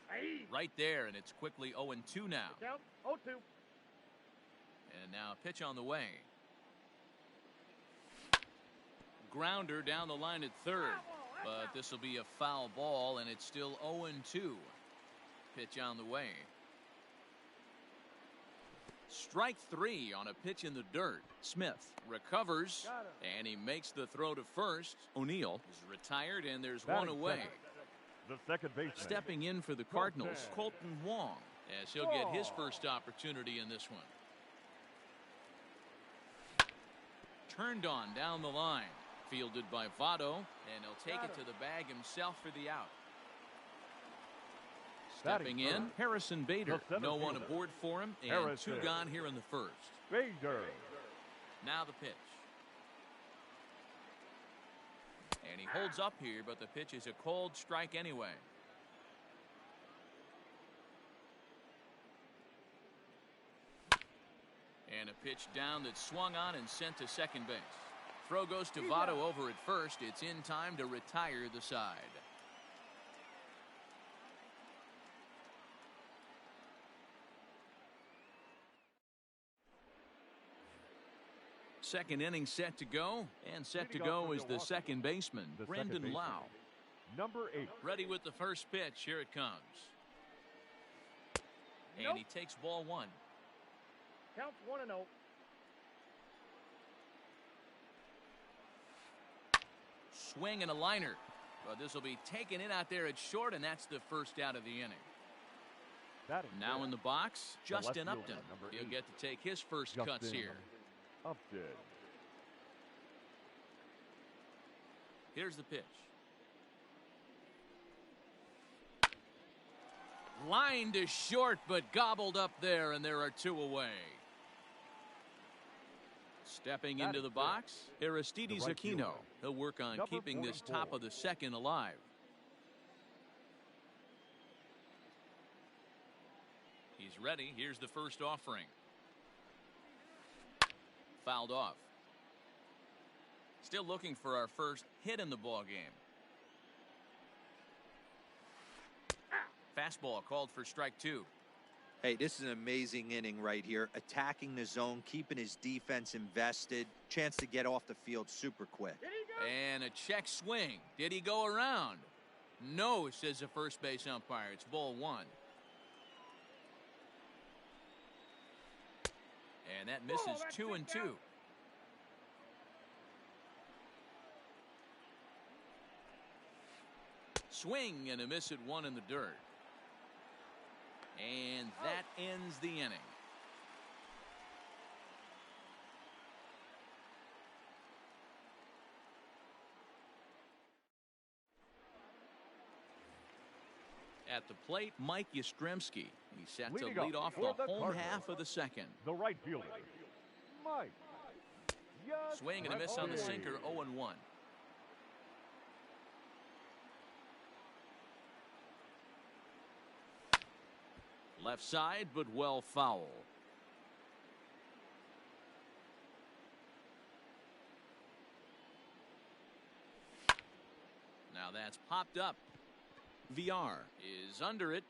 Hey. Right there, and it's quickly 0-2 now. Count 0-2. And now a pitch on the way. Grounder down the line at third. But this will be a foul ball, and it's still 0-2. Pitch on the way. Strike 3 on a pitch in the dirt. Smith recovers, and he makes the throw to first. O'Neill is retired, and there's one Batting away. second, the second baseman. Stepping in for the Cardinals, Colton Wong, as he'll get his first opportunity in this one. Turned on down the line. Fielded by Votto, and he'll take it to the bag himself for the out. Stepping in, Harrison Bader. No one aboard for him, and Harrison. 2 gone here in the first. Bader. Now the pitch. And he holds up here, but the pitch is a cold strike anyway. And a pitch down that's swung on and sent to second base. Throw goes to Votto over at first. It's in time to retire the side. Second inning set to go, and set to go is the second baseman, Brandon Lau. Number 8. Ready with the first pitch. Here it comes. And he takes ball 1. Count 1-0. Swing and a liner. But this will be taken in out there at short, and that's the first out of the inning. Now in the box, Justin Upton. He'll get to take his first cuts here. Upton. Here's the pitch. Line to short, but gobbled up there, and there are 2 away. Stepping into the box, Aristides Aquino. He'll work on keeping this top of the second alive. He's ready. Here's the first offering. Fouled off. Still looking for our first hit in the ball game. Fastball called for strike 2. Hey, this is an amazing inning right here. Attacking the zone, keeping his defense invested. Chance to get off the field super quick. And a check swing. Did he go around? No, says the first base umpire. It's ball 1. And that misses 2-2. Swing and a miss at 1 in the dirt. And that ends the inning. At the plate, Mike Yastrzemski. He's set to lead off the home half of the second. The right fielder, Mike. Swing and a miss on the sinker, 0-1. Left side, but well foul. Now that's popped up. VR is under it,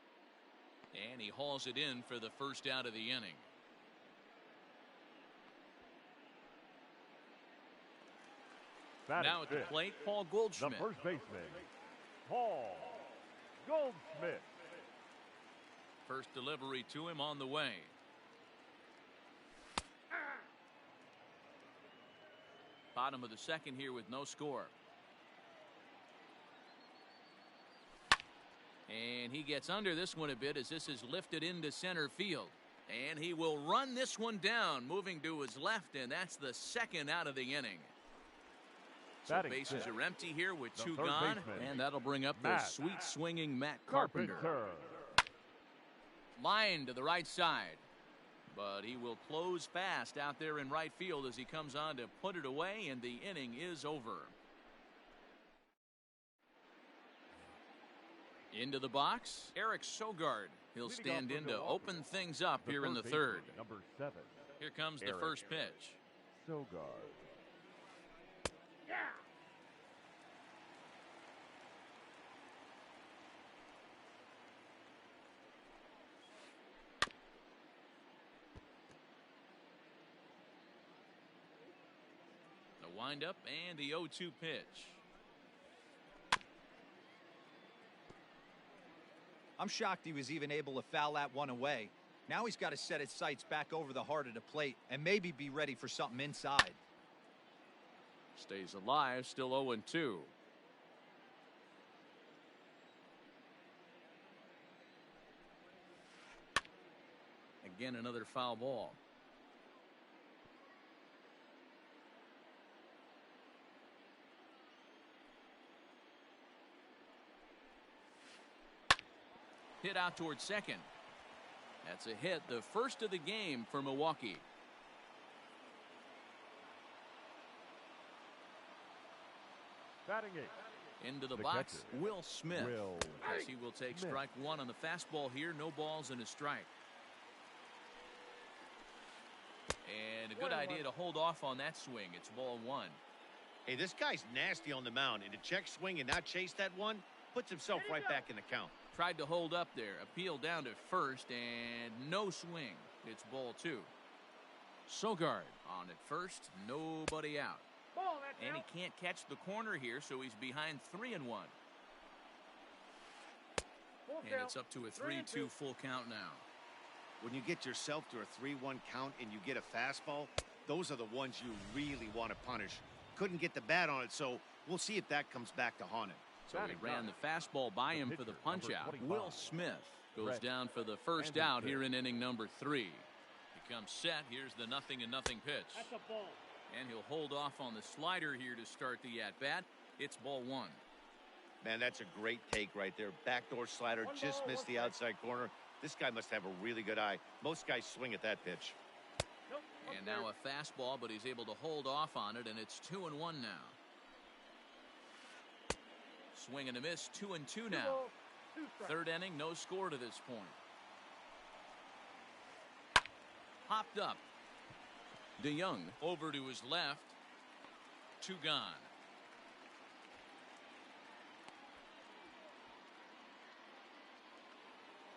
and he hauls it in for the first out of the inning. Now at the plate, Paul Goldschmidt. The first baseman, Paul Goldschmidt. First delivery to him on the way. Bottom of the second here with no score. And he gets under this one a bit as this is lifted into center field. And he will run this one down, moving to his left, and that's the second out of the inning. So bases are empty here with 2 gone, and that'll bring up the sweet swinging Matt Carpenter. Line to the right side, but he will close fast out there in right field as he comes on to put it away, and the inning is over. Into the box, Eric Sogard. He'll stand in to open things up here in the third. Number 7. Here comes the first pitch. Sogard. Yeah. The windup and the 0-2 pitch. I'm shocked he was even able to foul that one away. Now he's got to set his sights back over the heart of the plate and maybe be ready for something inside. Stays alive, still 0-2. Again, another foul ball. Hit out towards second. That's a hit, the first of the game for Milwaukee. Batting 8. Into the box, Will Smith. As he will take strike 1 on the fastball here. No balls and a strike. And a good idea to hold off on that swing. It's ball 1. Hey, this guy's nasty on the mound, and to check swing and not chase that one puts himself right back in the count. Tried to hold up there. Appeal down to first, and no swing. It's ball 2. Sogard on at first. Nobody out. And he can't catch the corner here, so he's behind 3-1. And it's up to a 3-2 full count now. When you get yourself to a 3-1 count and you get a fastball, those are the ones you really want to punish. Couldn't get the bat on it, so we'll see if that comes back to haunt him. So he ran the fastball by him for the punch-out. Will Smith goes down for the first out here in inning number 3. He comes set. Here's the 0-0 pitch. That's a ball. And he'll hold off on the slider here to start the at-bat. It's ball 1. Man, that's a great take right there. Backdoor slider, just missed the outside corner. This guy must have a really good eye. Most guys swing at that pitch. And now a fastball, but he's able to hold off on it, and it's 2-1 now. Swing and a miss, 2-2 now. Third inning, no score to this point. popped up. DeYoung over to his left. 2 gone.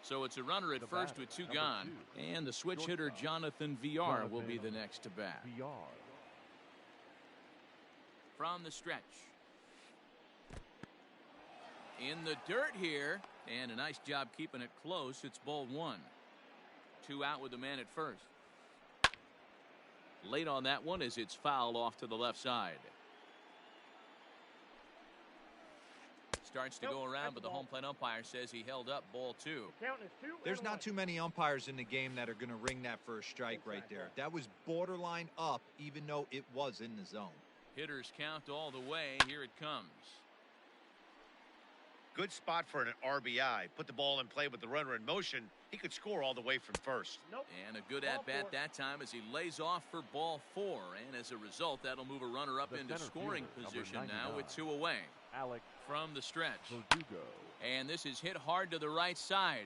So it's a runner at first with 2 gone. And the switch hitter Jonathan VR will be the next to bat. From the stretch. In the dirt here. And a nice job keeping it close. It's ball 1. 2 out with the man at first. Late on that one as it's fouled off to the left side. Starts to go around, but the home plate umpire says he held up ball 2. There's not too many umpires in the game that are going to ring that first strike right there. That was borderline up, even though it was in the zone. Hitters count all the way. Here it comes. Good spot for an RBI. Put the ball in play with the runner in motion. He could score all the way from first. And a good at-bat that time as he lays off for ball 4. And as a result, that'll move a runner up into scoring position now with 2 away. From the stretch. And this is hit hard to the right side.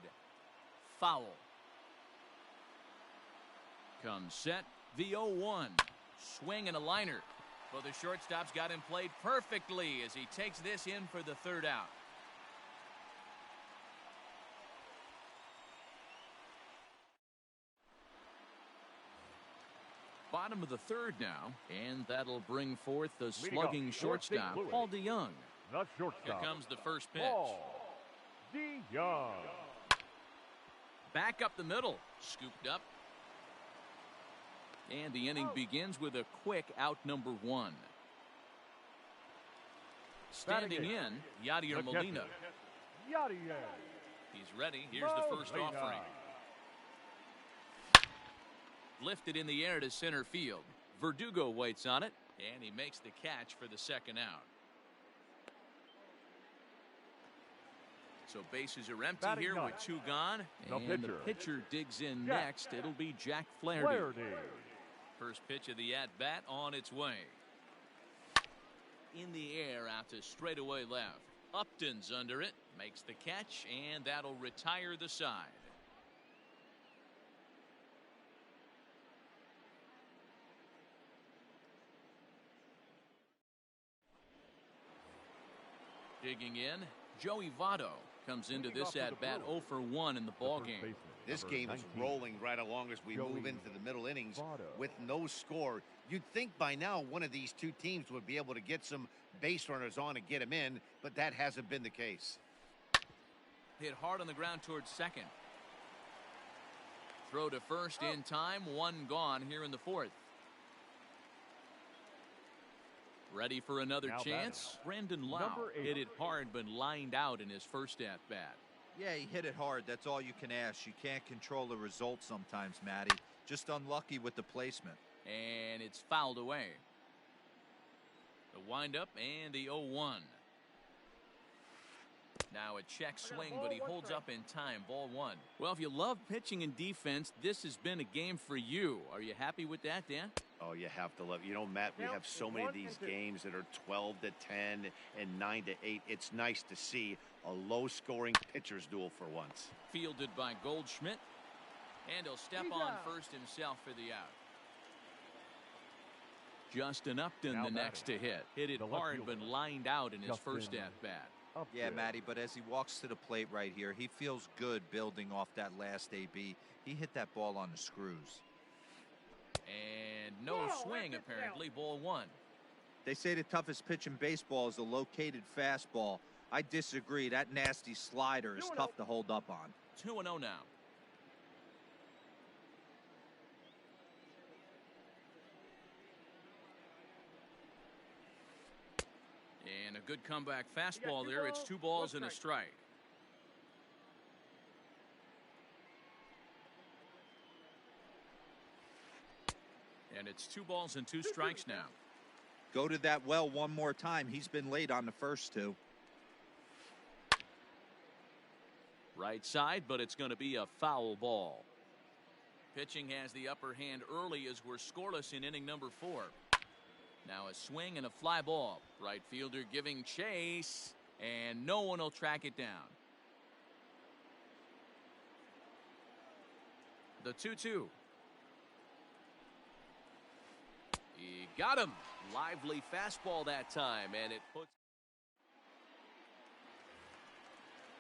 Foul. Comes set. The 0-1. Swing and a liner. Well, the shortstop's got him played perfectly as he takes this in for the 3rd out. Bottom of the 3rd now, and that'll bring forth the slugging shortstop, Paul DeYoung. Here comes the first pitch. DeYoung. Back up the middle, scooped up. And the inning begins with a quick out number 1. Standing in, Yadier Molina. He's ready. Here's the first offering. Lifted in the air to center field. Verdugo waits on it, and he makes the catch for the 2nd out. So bases are empty here with 2 gone. And the pitcher digs in next. It'll be Jack Flaherty. First pitch of the at-bat on its way. In the air out to straightaway left. Upton's under it. Makes the catch, and that'll retire the side. Digging in, Joey Votto comes into this at-bat 0 for 1 in the ballgame. This game is rolling right along as we move into the middle innings with no score. You'd think by now one of these 2 teams would be able to get some base runners on and get them in, but that hasn't been the case. Hit hard on the ground towards second. Throw to first in time, 1 gone here in the 4th. Ready for another chance? Brandon Lau hit it hard but lined out in his first at-bat. Yeah, he hit it hard. That's all you can ask. You can't control the result sometimes, Matty. Just unlucky with the placement. And it's fouled away. The windup and the 0-1. Now a check swing, but he holds up in time. Ball 1. Well, if you love pitching and defense, this has been a game for you. Are you happy with that, Dan? Oh, you have to love it. You know, Matt, we have so many of these games that are 12-10 and 9-8. It's nice to see a low-scoring pitcher's duel for once. Fielded by Goldschmidt. And he'll step on first himself for the out. Justin Upton the next to hit. Hit it hard but lined out in his first at-bat. Yeah, Matty, but as he walks to the plate right here, he feels good building off that last AB. He hit that ball on the screws. And no swing, apparently. Ball 1. They say the toughest pitch in baseball is a located fastball. I disagree. That nasty slider is tough to hold up on. 2-0 now. And a good comeback fastball there. It's 2 balls and a strike. And it's 2 balls and 2 strikes now. Go to that well one more time. He's been late on the first 2. Right side, but it's going to be a foul ball. Pitching has the upper hand early as we're scoreless in inning number 4. Now a swing and a fly ball. Right fielder giving chase, and no one will track it down. The 2-2. Got him. Lively fastball that time, and it puts.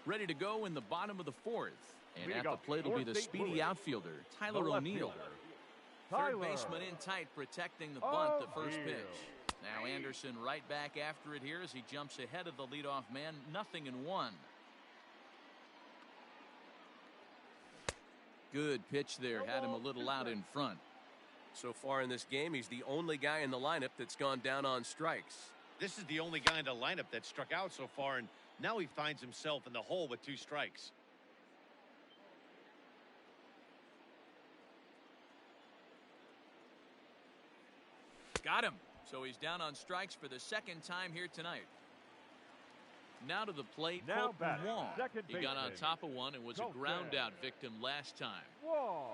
Ready to go in the bottom of the fourth. And Leading at the off plate will be the North St. speedy Louis, outfielder, the Tyler left O'Neill. fielder, Third Tyler baseman in tight, protecting the bunt, the first O'Neill. pitch. Now Anderson right back after it here as he jumps ahead of the leadoff man, 0-1. Good pitch there, had him a little out in front. So far in this game, he's the only guy in the lineup that's gone down on strikes. This is the only guy in the lineup that struck out so far, and now he finds himself in the hole with 2 strikes. Got him. So he's down on strikes for the second time here tonight. Now to the plate, Now Colton batting, Wong. second He got on baseman, top of one and was a Colton. ground out victim last time. Whoa.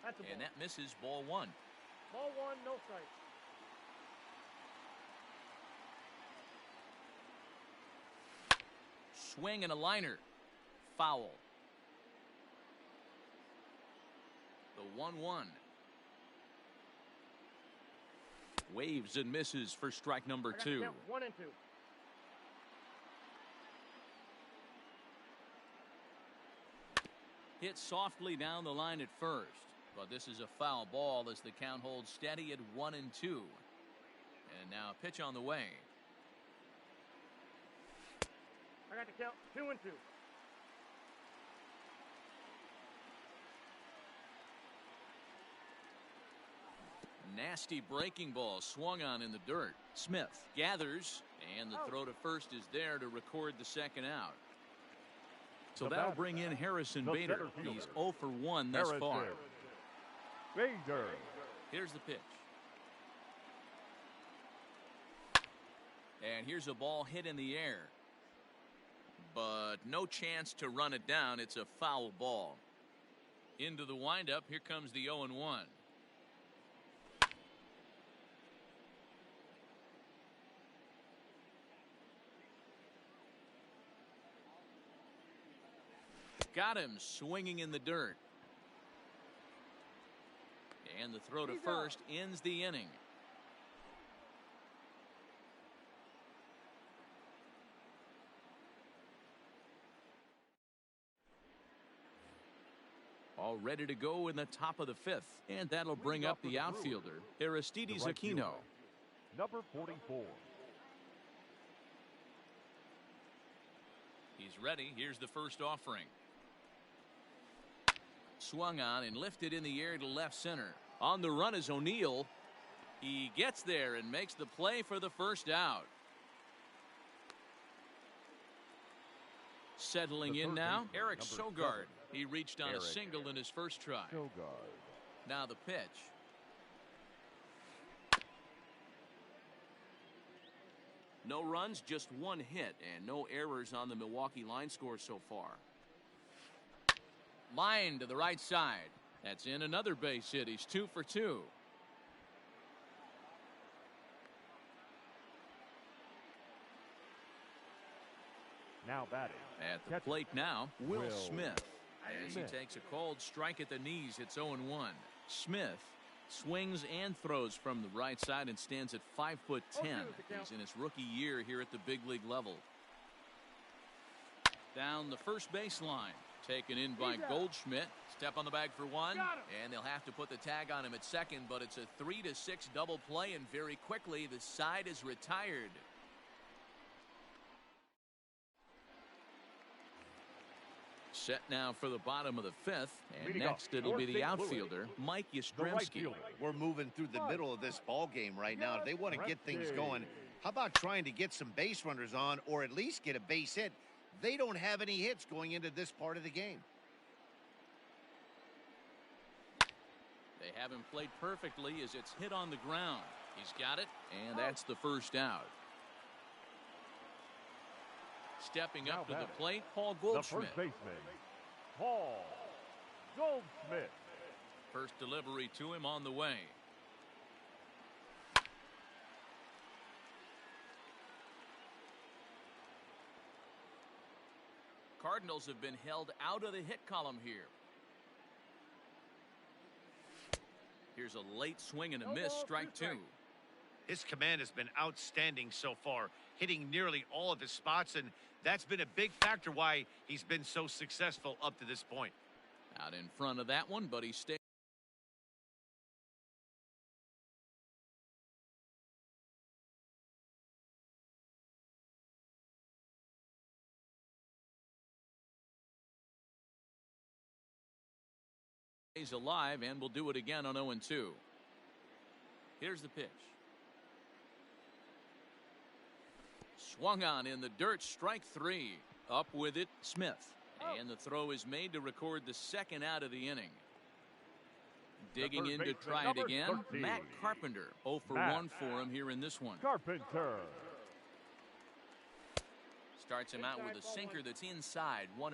That's a ball. And that misses ball 1. Ball 1, no strikes. Swing and a liner. Foul. The 1-1. Waves and misses for strike number I got 2. the count, 1 and 2. Hit softly down the line at first. But this is a foul ball as the count holds steady at 1-2. And now a pitch on the way. I got the count, 2 and 2. Nasty breaking ball swung on in the dirt. Smith gathers, and the throw to first is there to record the second out. So The that'll batter, bring in Harrison the Bader. center fielder, He's 0 for 1 thus Harrison far. Bader. Here's the pitch. And here's a ball hit in the air. But no chance to run it down. It's a foul ball. Into the windup. Here comes the 0-1. Got him swinging in the dirt. And the throw to first ends the inning. All ready to go in the top of the 5th. And that'll bring up the outfielder, Aristides The right Aquino. fielder, number 44. He's ready. Here's the first offering. Swung on and lifted in the air to left center. On the run is O'Neill. He gets there and makes the play for the first out. Settling The in third now, baseman, Eric number Sogard. 7. He reached on a Eric single in his first try. Sogard. Now the pitch. No runs, just 1 hit, and no errors on the Milwaukee line score so far. Line to the right side. That's in another base hit. He's 2 for 2. Now batting. At the Catcher, plate now, Will Will Smith. As he Smith. takes a cold strike at the knees, it's 0-1. Smith swings and throws from the right side and stands at 5'10". He's in his rookie year here at the big league level. Down the first baseline. Taken in by Goldschmidt. Step on the bag for 1. And they'll have to put the tag on him at second, but it's a 3-6 double play, and very quickly the side is retired. Set now for the bottom of the 5th, and Leading next off, it'll be North the St. Louis, outfielder, Mike the right Yastrzemski. fielder. We're moving through the middle of this ball game right now. If they want to get things Yastrzemski. going, how about trying to get some base runners on or at least get a base hit? They don't have any hits going into this part of the game. They have him played perfectly as it's hit on the ground. He's got it, and that's the first out. Stepping up to Now the batting, plate, Paul The Goldschmidt. first baseman, Paul Goldschmidt. First delivery to him on the way. Cardinals have been held out of the hit column here. Here's a late swing and a miss, ball, strike 2. His command has been outstanding so far, hitting nearly all of his spots, and that's been a big factor why he's been so successful up to this point. Out in front of that one, but he stays. He's alive and will do it again on 0-2. Here's the pitch. Swung on in the dirt, strike 3. Up with it, Smith. And the throw is made to record the second out of the inning. Digging in to try it again, Matt Carpenter. 0 for 1 for him here in this one. Carpenter. Starts him out with a sinker that's inside, 1-0.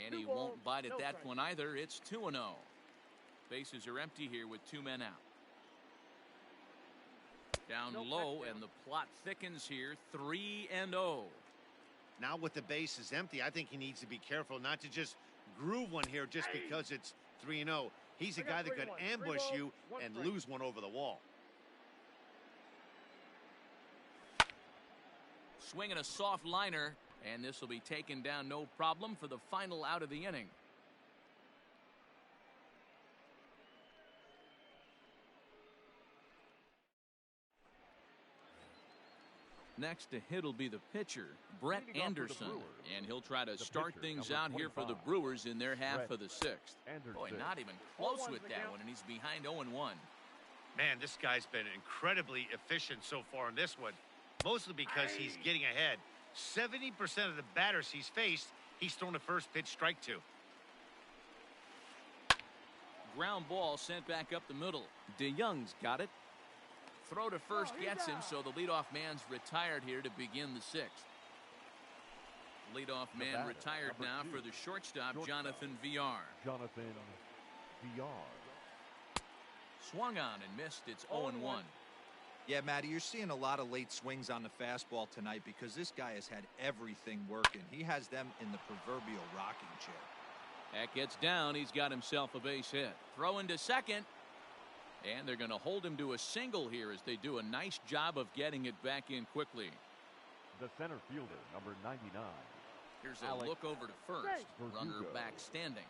And he won't bite at that one either. It's 2-0. Bases are empty here with 2 men out. Down low, and the plot thickens here, 3-0. Now with the bases empty, I think he needs to be careful not to just groove one here just because it's 3-0. He's a guy that could ambush you and lose one over the wall. Swinging a soft liner, and this will be taken down no problem for the final out of the inning. Next to hit will be the pitcher, Brett Anderson, and he'll try to start things out here for the Brewers in their half of the 6th. Boy, not even close with that one, and he's behind 0-1. Man, this guy's been incredibly efficient so far in this one, mostly because he's getting ahead. 70% of the batters he's faced, he's thrown a first pitch strike to. Ground ball sent back up the middle. DeYoung's got it. Throw to first gets him, so the leadoff man's retired here to begin the 6th. Leadoff man retired now for the shortstop, Jonathan Villar. Jonathan Villar. Swung on and missed. It's 0-1. Yeah, Matty, you're seeing a lot of late swings on the fastball tonight because this guy has had everything working. He has them in the proverbial rocking chair. That gets down. He's got himself a base hit. Throw into second. And they're going to hold him to a single here as they do a nice job of getting it back in quickly. The center fielder, number 99. Here's a look over to first. Runner back standing.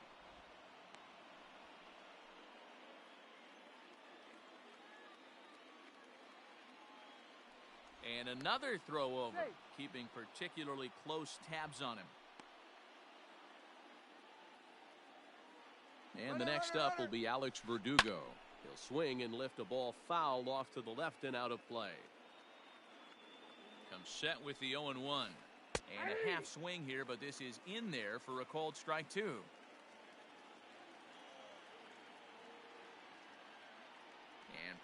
And another throw over, keeping particularly close tabs on him. And the next up will be Alex Verdugo. He'll swing and lift a ball foul off to the left and out of play. Comes set with the 0-1. And a half swing here, but this is in there for a called strike 2. And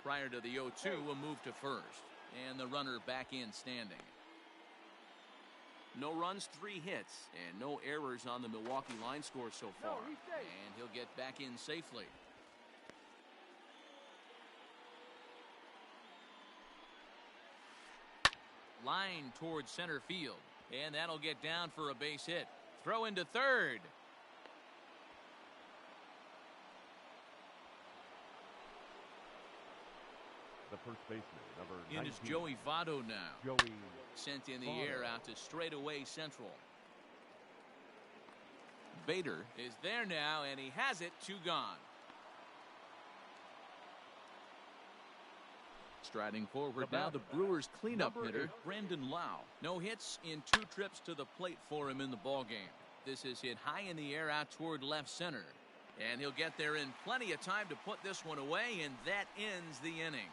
prior to the 0-2, a move to first. And the runner back in standing. No runs, 3 hits, and no errors on the Milwaukee line score so far. And he'll get back in safely. Line towards center field. And that'll get down for a base hit. Throw into third. The first baseman, number 19. In is Joey Votto now. Joey sent in the air out to straightaway central. Bader is there now, and he has it. 2 gone. Striding forward now, the Brewers cleanup hitter, Brandon Lau. No hits in 2 trips to the plate for him in the ballgame. This is hit high in the air out toward left center. And he'll get there in plenty of time to put this one away, and that ends the inning.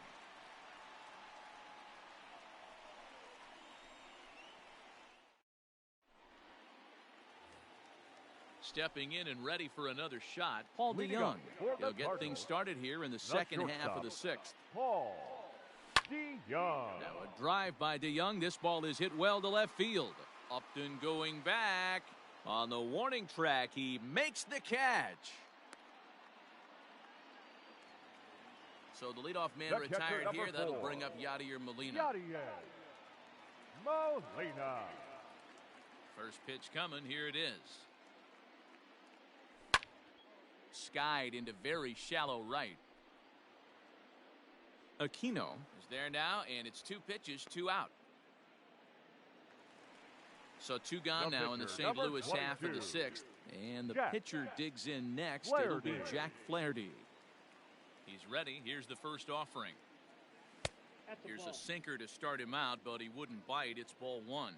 Stepping in and ready for another shot, Paul DeYoung. He'll get things started here in the second half of the 6th. Paul DeYoung. Now a drive by DeYoung. This ball is hit well to left field. Upton going back. On the warning track, he makes the catch. So the leadoff man retired here. That'll bring up Yadier Molina. Yadier Molina. First pitch coming. Here it is. skied into very shallow right. Aquino is there now, and it's 2 pitches, 2 out. So 2 gone now in the St. number Louis half of the 22. 6th. And the Jack pitcher digs in next. Flaherty. It'll be Jack Flaherty. He's ready. Here's the first offering. That's a Here's ball. a sinker to start him out, but he wouldn't bite. It's ball 1.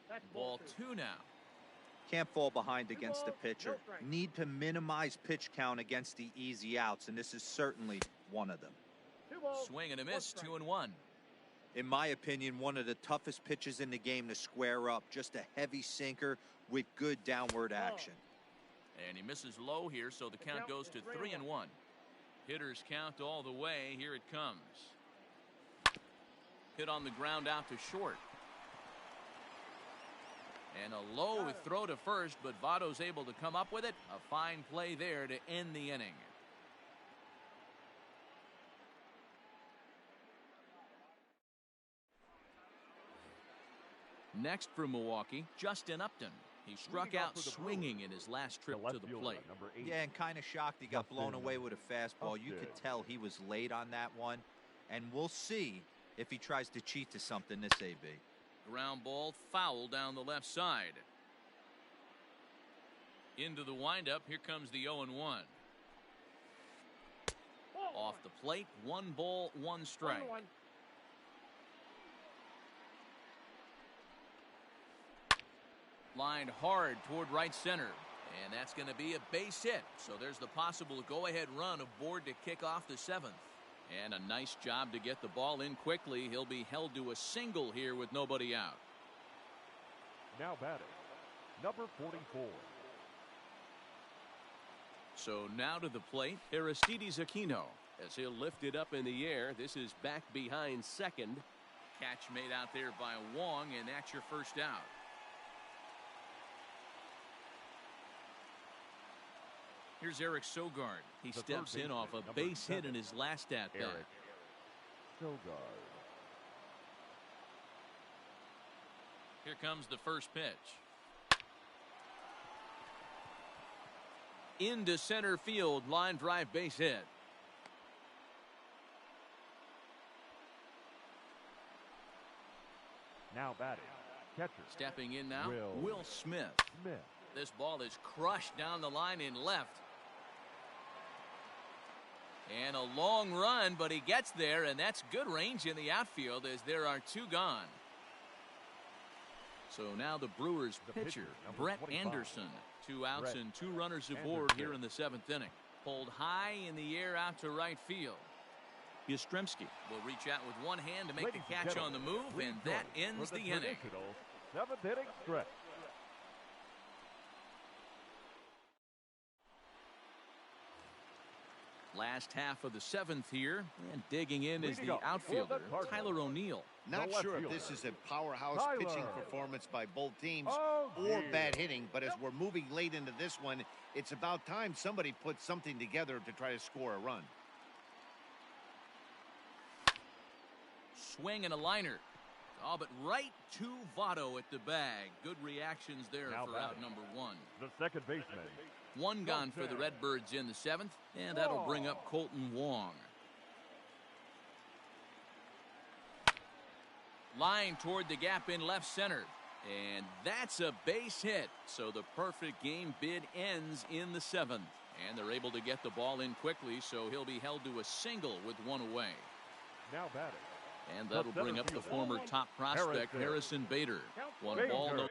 That's Ball 2. 2 now. Can't fall behind against the balls, pitcher. no strike. Need to minimize pitch count against the easy outs, and this is certainly one of them. 2 balls. Swing and a 1 miss, strike. 2 and 1. In my opinion, one of the toughest pitches in the game to square up. Just a heavy sinker with good downward action. And he misses low here, so the count goes to 3 and 1. Hitters count all the way. Here it comes. Hit on the ground out to short. And a low throw to first, but Votto's able to come up with it. A fine play there to end the inning. Next for Milwaukee, Justin Upton. He struck Leading off out for the swinging in his last trip to the fielder, plate. number 8. Yeah, and kind of shocked he got blown Upton. away with a fastball. You could tell he was late on that one. And we'll see if he tries to cheat to something this AB. Ground ball foul down the left side. Into the windup. Here comes the 0-1. Ball Off the plate. 1 ball, 1 strike. 1. Lined hard toward right center. And that's going to be a base hit. So there's the possible go-ahead run aboard to kick off the 7th. And a nice job to get the ball in quickly. He'll be held to a single here with nobody out. Now batting, number 44. So now to the plate, Aristides Aquino. As he'll lift it up in the air. This is back behind second. Catch made out there by Wong, and that's your first out. Here's Eric Sogard. He The steps third in off a baseman, base number hit in his last at bat. Eric Sogard. Here comes the first pitch. Into center field, line drive base hit. Now batting, catcher Stepping in now, Will Will Smith. Smith. This ball is crushed down the line in left. And a long run, but he gets there, and that's good range in the outfield as there are 2 gone. So now the Brewers The pitcher, pitcher, number Brett 25. Anderson. 2 outs Brett and 2 runners aboard Anderson. here in the 7th inning. Pulled high in the air out to right field. Yastrzemski will reach out with one hand to make Ladies the and catch on the gentlemen, move, please and that join ends for the inning. traditional 7th inning stretch. Last half of the 7th here, and digging in is Leading the off for outfielder, the Cardinals. Tyler O'Neill. Not The left sure if fielder, this is a powerhouse Tyler. pitching performance by both teams Oh, or yeah. bad hitting, but as we're moving late into this one, it's about time somebody puts something together to try to score a run. Swing and a liner. Oh, but right to Votto at the bag. Good reactions there Now for out batting. number 1. The second baseman, 1 gone for the Redbirds in the 7th, and that'll bring up Colton Wong. Line toward the gap in left center. And that's a base hit. So the perfect game bid ends in the 7th. And they're able to get the ball in quickly, so he'll be held to a single with 1 away. now batting. And The that'll center bring up the fielder, former top prospect, Harrison Bader. 1 ball, no. Bader.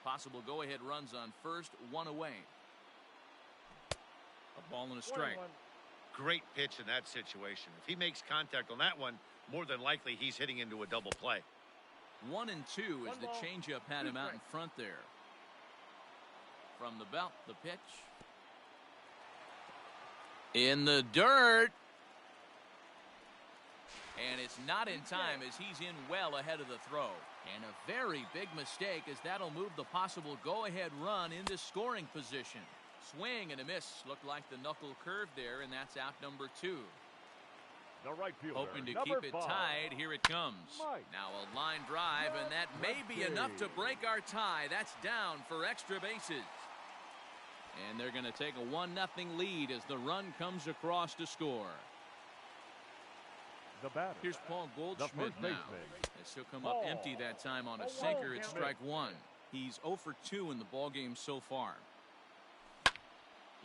Possible go-ahead runs on first, 1 away. A ball and a strike. 21. Great pitch in that situation. If he makes contact on that one, more than likely he's hitting into a double play. 1 and 2 as 1 the ball, changeup had 2 him out in strikes. front there. From the belt, the pitch. In the dirt. And it's not in time as he's in well ahead of the throw. And a very big mistake as that'll move the possible go-ahead run into scoring position. Swing and a miss. Looked like the knuckle curve there, and that's out number 2. The right fielder, Hoping to number keep it 5. tied. Here it comes. Mike. Now a line drive, and that may be enough to break our tie. That's down for extra bases. And they're going to take a 1-0 lead as the run comes across to score. The batter, Here's Paul Goldschmidt first now. baseman. As he'll come up empty that time on a sinker. It's strike 1. He's 0 for 2 in the ballgame so far.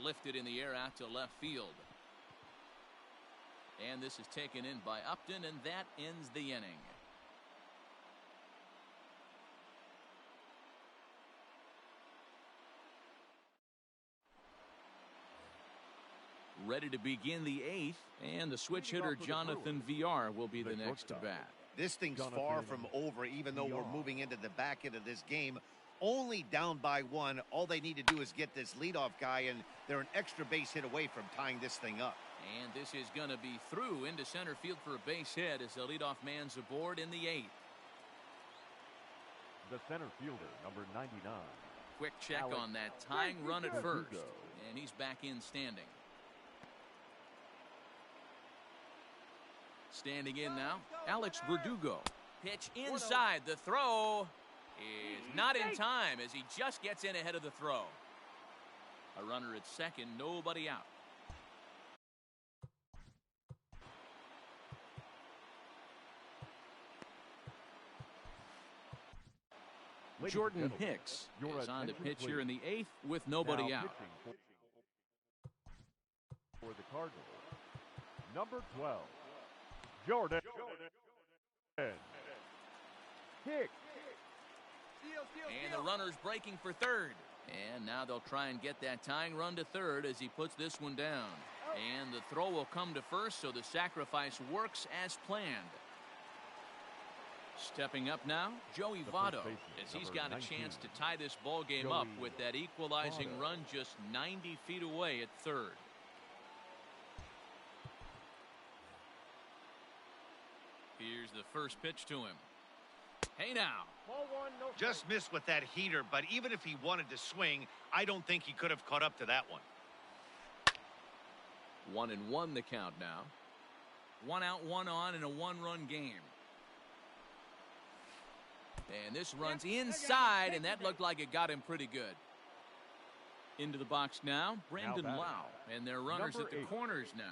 Lifted in the air out to left field. And this is taken in by Upton, and that ends the inning. Ready to begin the 8th, and the switch hitter Jonathan VR will be the next to bat. This thing's far from over, even though we're moving into the back end of this game. Only down by 1. All they need to do is get this leadoff guy, and they're an extra base hit away from tying this thing up. And this is going to be through into center field for a base hit as the leadoff man's aboard in the 8th. The center fielder, number 99. Quick check Alex on that tying run at Verdugo. first, and he's back in standing. Standing in now, Alex Verdugo. Pitch inside. The throw is not in time as he just gets in ahead of the throw. A runner at second, nobody out. Jordan Hicks is on to pitch here in the 8th with nobody Now out. pitching for the Cardinals, number 12, Jordan Hicks. And the runner's breaking for third. And now they'll try and get that tying run to third as he puts this one down. And the throw will come to first, so the sacrifice works as planned. Stepping up now, Joey Votto, as he's got a chance to tie this ball game up with that equalizing run just 90 feet away at third. Here's the first pitch to him. Hey now. Ball 1, no Just strike. missed with that heater, but even if he wanted to swing, I don't think he could have caught up to that one. 1-1 the count now. 1 out, 1 on in a 1-run game. And this runs inside, and that looked like it got him pretty good. Into the box now, Brandon batting. Lau. And their runners Number at the 8. corners now.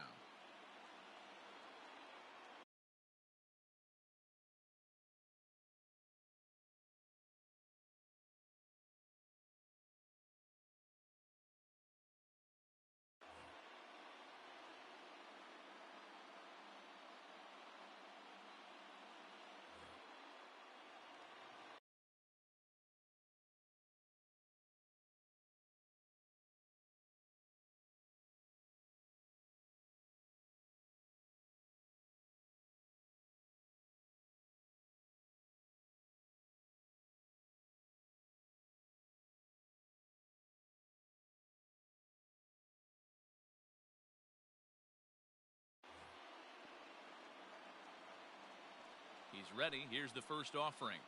He's ready. Here's the first offering.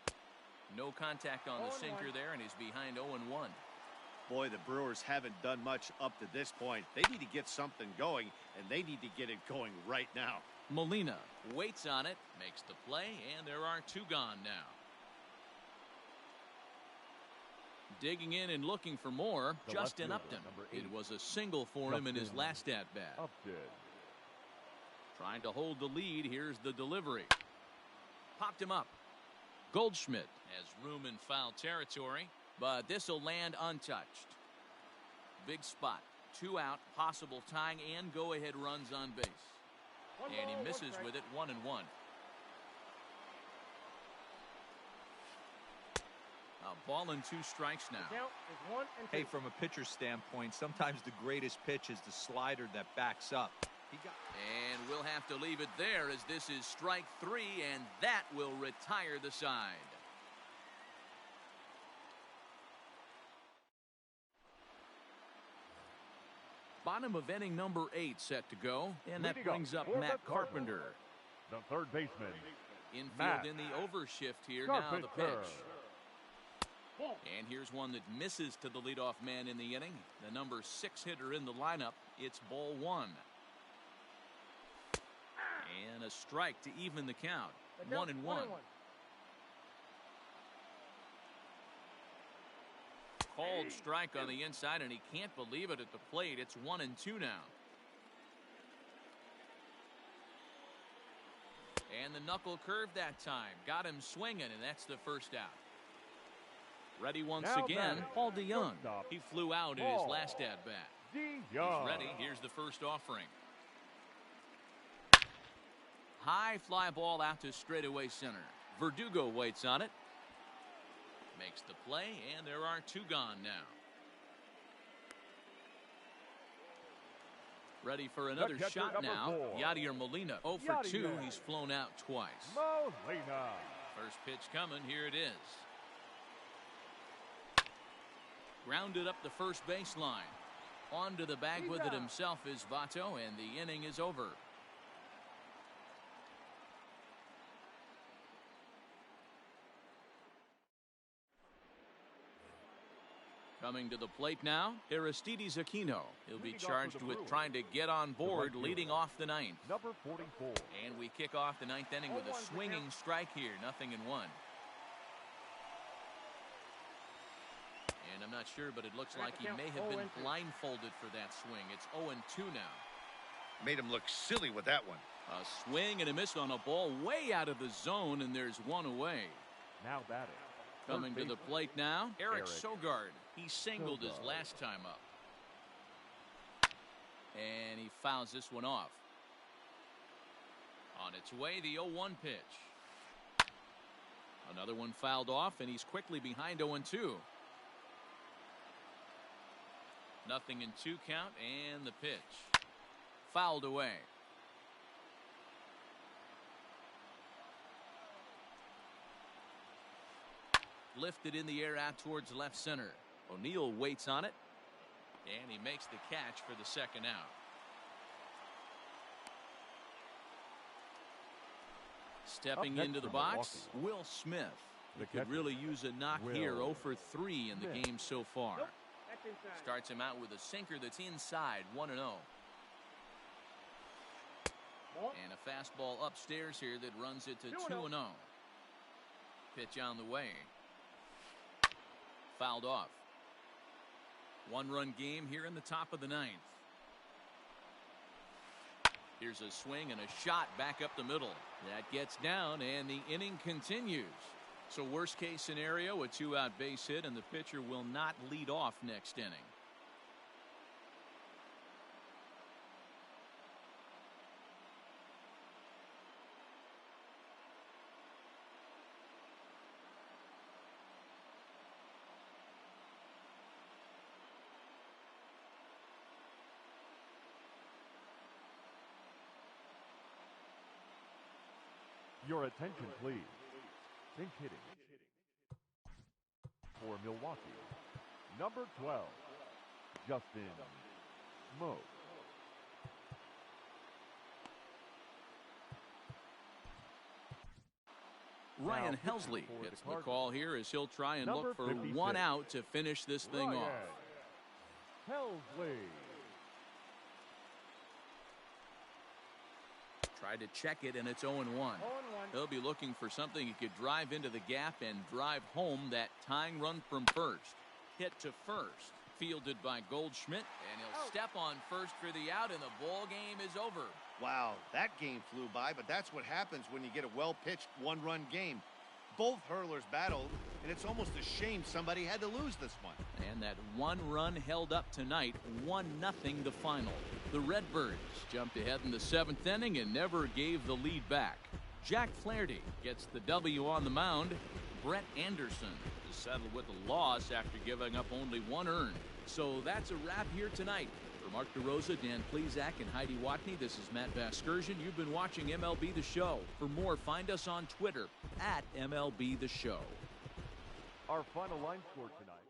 No contact on the sinker there, and he's behind 0-1. Boy, the Brewers haven't done much up to this point. They need to get something going, and they need to get it going right now. Molina waits on it, makes the play, and there are 2 gone now. Digging in and looking for more, The Justin left fielder, Upton. number It 8. was a single for him in his Justin last at-bat. Upton. Trying to hold the lead. Here's the delivery. Popped him up. Goldschmidt has room in foul territory, but this will land untouched. Big spot. 2 out, possible tying and go-ahead runs on base. And he misses with it, 1-1. A ball and 2 strikes now. Count is 1 and 2. Hey, from a pitcher's standpoint, sometimes the greatest pitch is the slider that backs up. And we'll have to leave it there as this is strike 3, and that will retire the side. Bottom of inning number 8 set to go, and that Leading brings up up for Matt the Cardinals, Carpenter. the third baseman. Infield Matt. in the overshift here. Now the Carpenter. pitch. And here's one that misses to the leadoff man in the inning. The number 6 hitter in the lineup. It's ball 1. And a strike to even the count. 1-1. Called strike on the inside, and he can't believe it at the plate. It's 1-2 now. And the knuckle curve that time. Got him swinging, and that's the first out. Ready once Now again, batting, Paul DeYoung. shortstop, He flew out in his last at-bat. He's DeYoung. ready. Here's the first offering. High fly ball out to straightaway center. Verdugo waits on it. Makes the play, and there are 2 gone now. Ready for another catcher, shot number now. 4. Yadier Molina. 0 for 2. Yadier. He's flown out twice. Molina. First pitch coming. Here it is. Grounded up the first baseline. Onto the bag with it himself is Votto, and the inning is over. Coming to the plate now, Aristides Aquino. He'll be charged with trying to get on board, leading off the 9th. Number 44. And we kick off the 9th inning with a swinging strike here, 0-1. And I'm not sure, but it looks like he may have been blindfolded for that swing. It's 0-2 now. Made him look silly with that one. A swing and a miss on a ball way out of the zone, and there's 1 away. Now batting. Coming third to the baseman, plate now, Eric Eric Sogard. He singled his Sogard. last time up. And he fouls this one off. On its way, the 0-1 pitch. Another one fouled off, and he's quickly behind 0-2. 0-2 count, and the pitch. Fouled away. Lifted in the air out towards left center. O'Neill waits on it, and he makes the catch for the second out. Stepping next into the for box, Milwaukee. Will Smith. He The could catcher. really use a knock Will here. 0 for 3 in the Smith. game so far. That's inside. Starts him out with a sinker that's inside, 1-0. Ball. And a fastball upstairs here that runs it to 2-0. 2-0. Pitch on the way. Fouled off. 1-run game here in the top of the 9th. Here's a swing and a shot back up the middle. That gets down, and the inning continues. So worst case scenario, a 2-out base hit, and the pitcher will not lead off next inning. Your attention, please. Pinch hitting. For Milwaukee, number 12, Justin Smoke. Ryan Now, Helsley pitching for gets the the call here as he'll try and Number look for 56. 1 out to finish this thing Ryan off. Helsley. Tried to check it, and it's 0-1. 0-1. He'll be looking for something he could drive into the gap and drive home that tying run from first. Hit to first. Fielded by Goldschmidt, and he'll step on first for the out, and the ball game is over. Wow, that game flew by, but that's what happens when you get a well-pitched 1-run game. Both hurlers battled, and it's almost a shame somebody had to lose this one. And that 1 run held up tonight, 1-0 the final. The Redbirds jumped ahead in the 7th inning and never gave the lead back. Jack Flaherty gets the W on the mound. Brett Anderson is settled with a loss after giving up only 1 earned. So that's a wrap here tonight. For Mark DeRosa, Dan Plezak, and Heidi Watney, this is Matt Vasgersian. You've been watching MLB The Show. For more, find us on Twitter @MLB The Show. Our final line score tonight.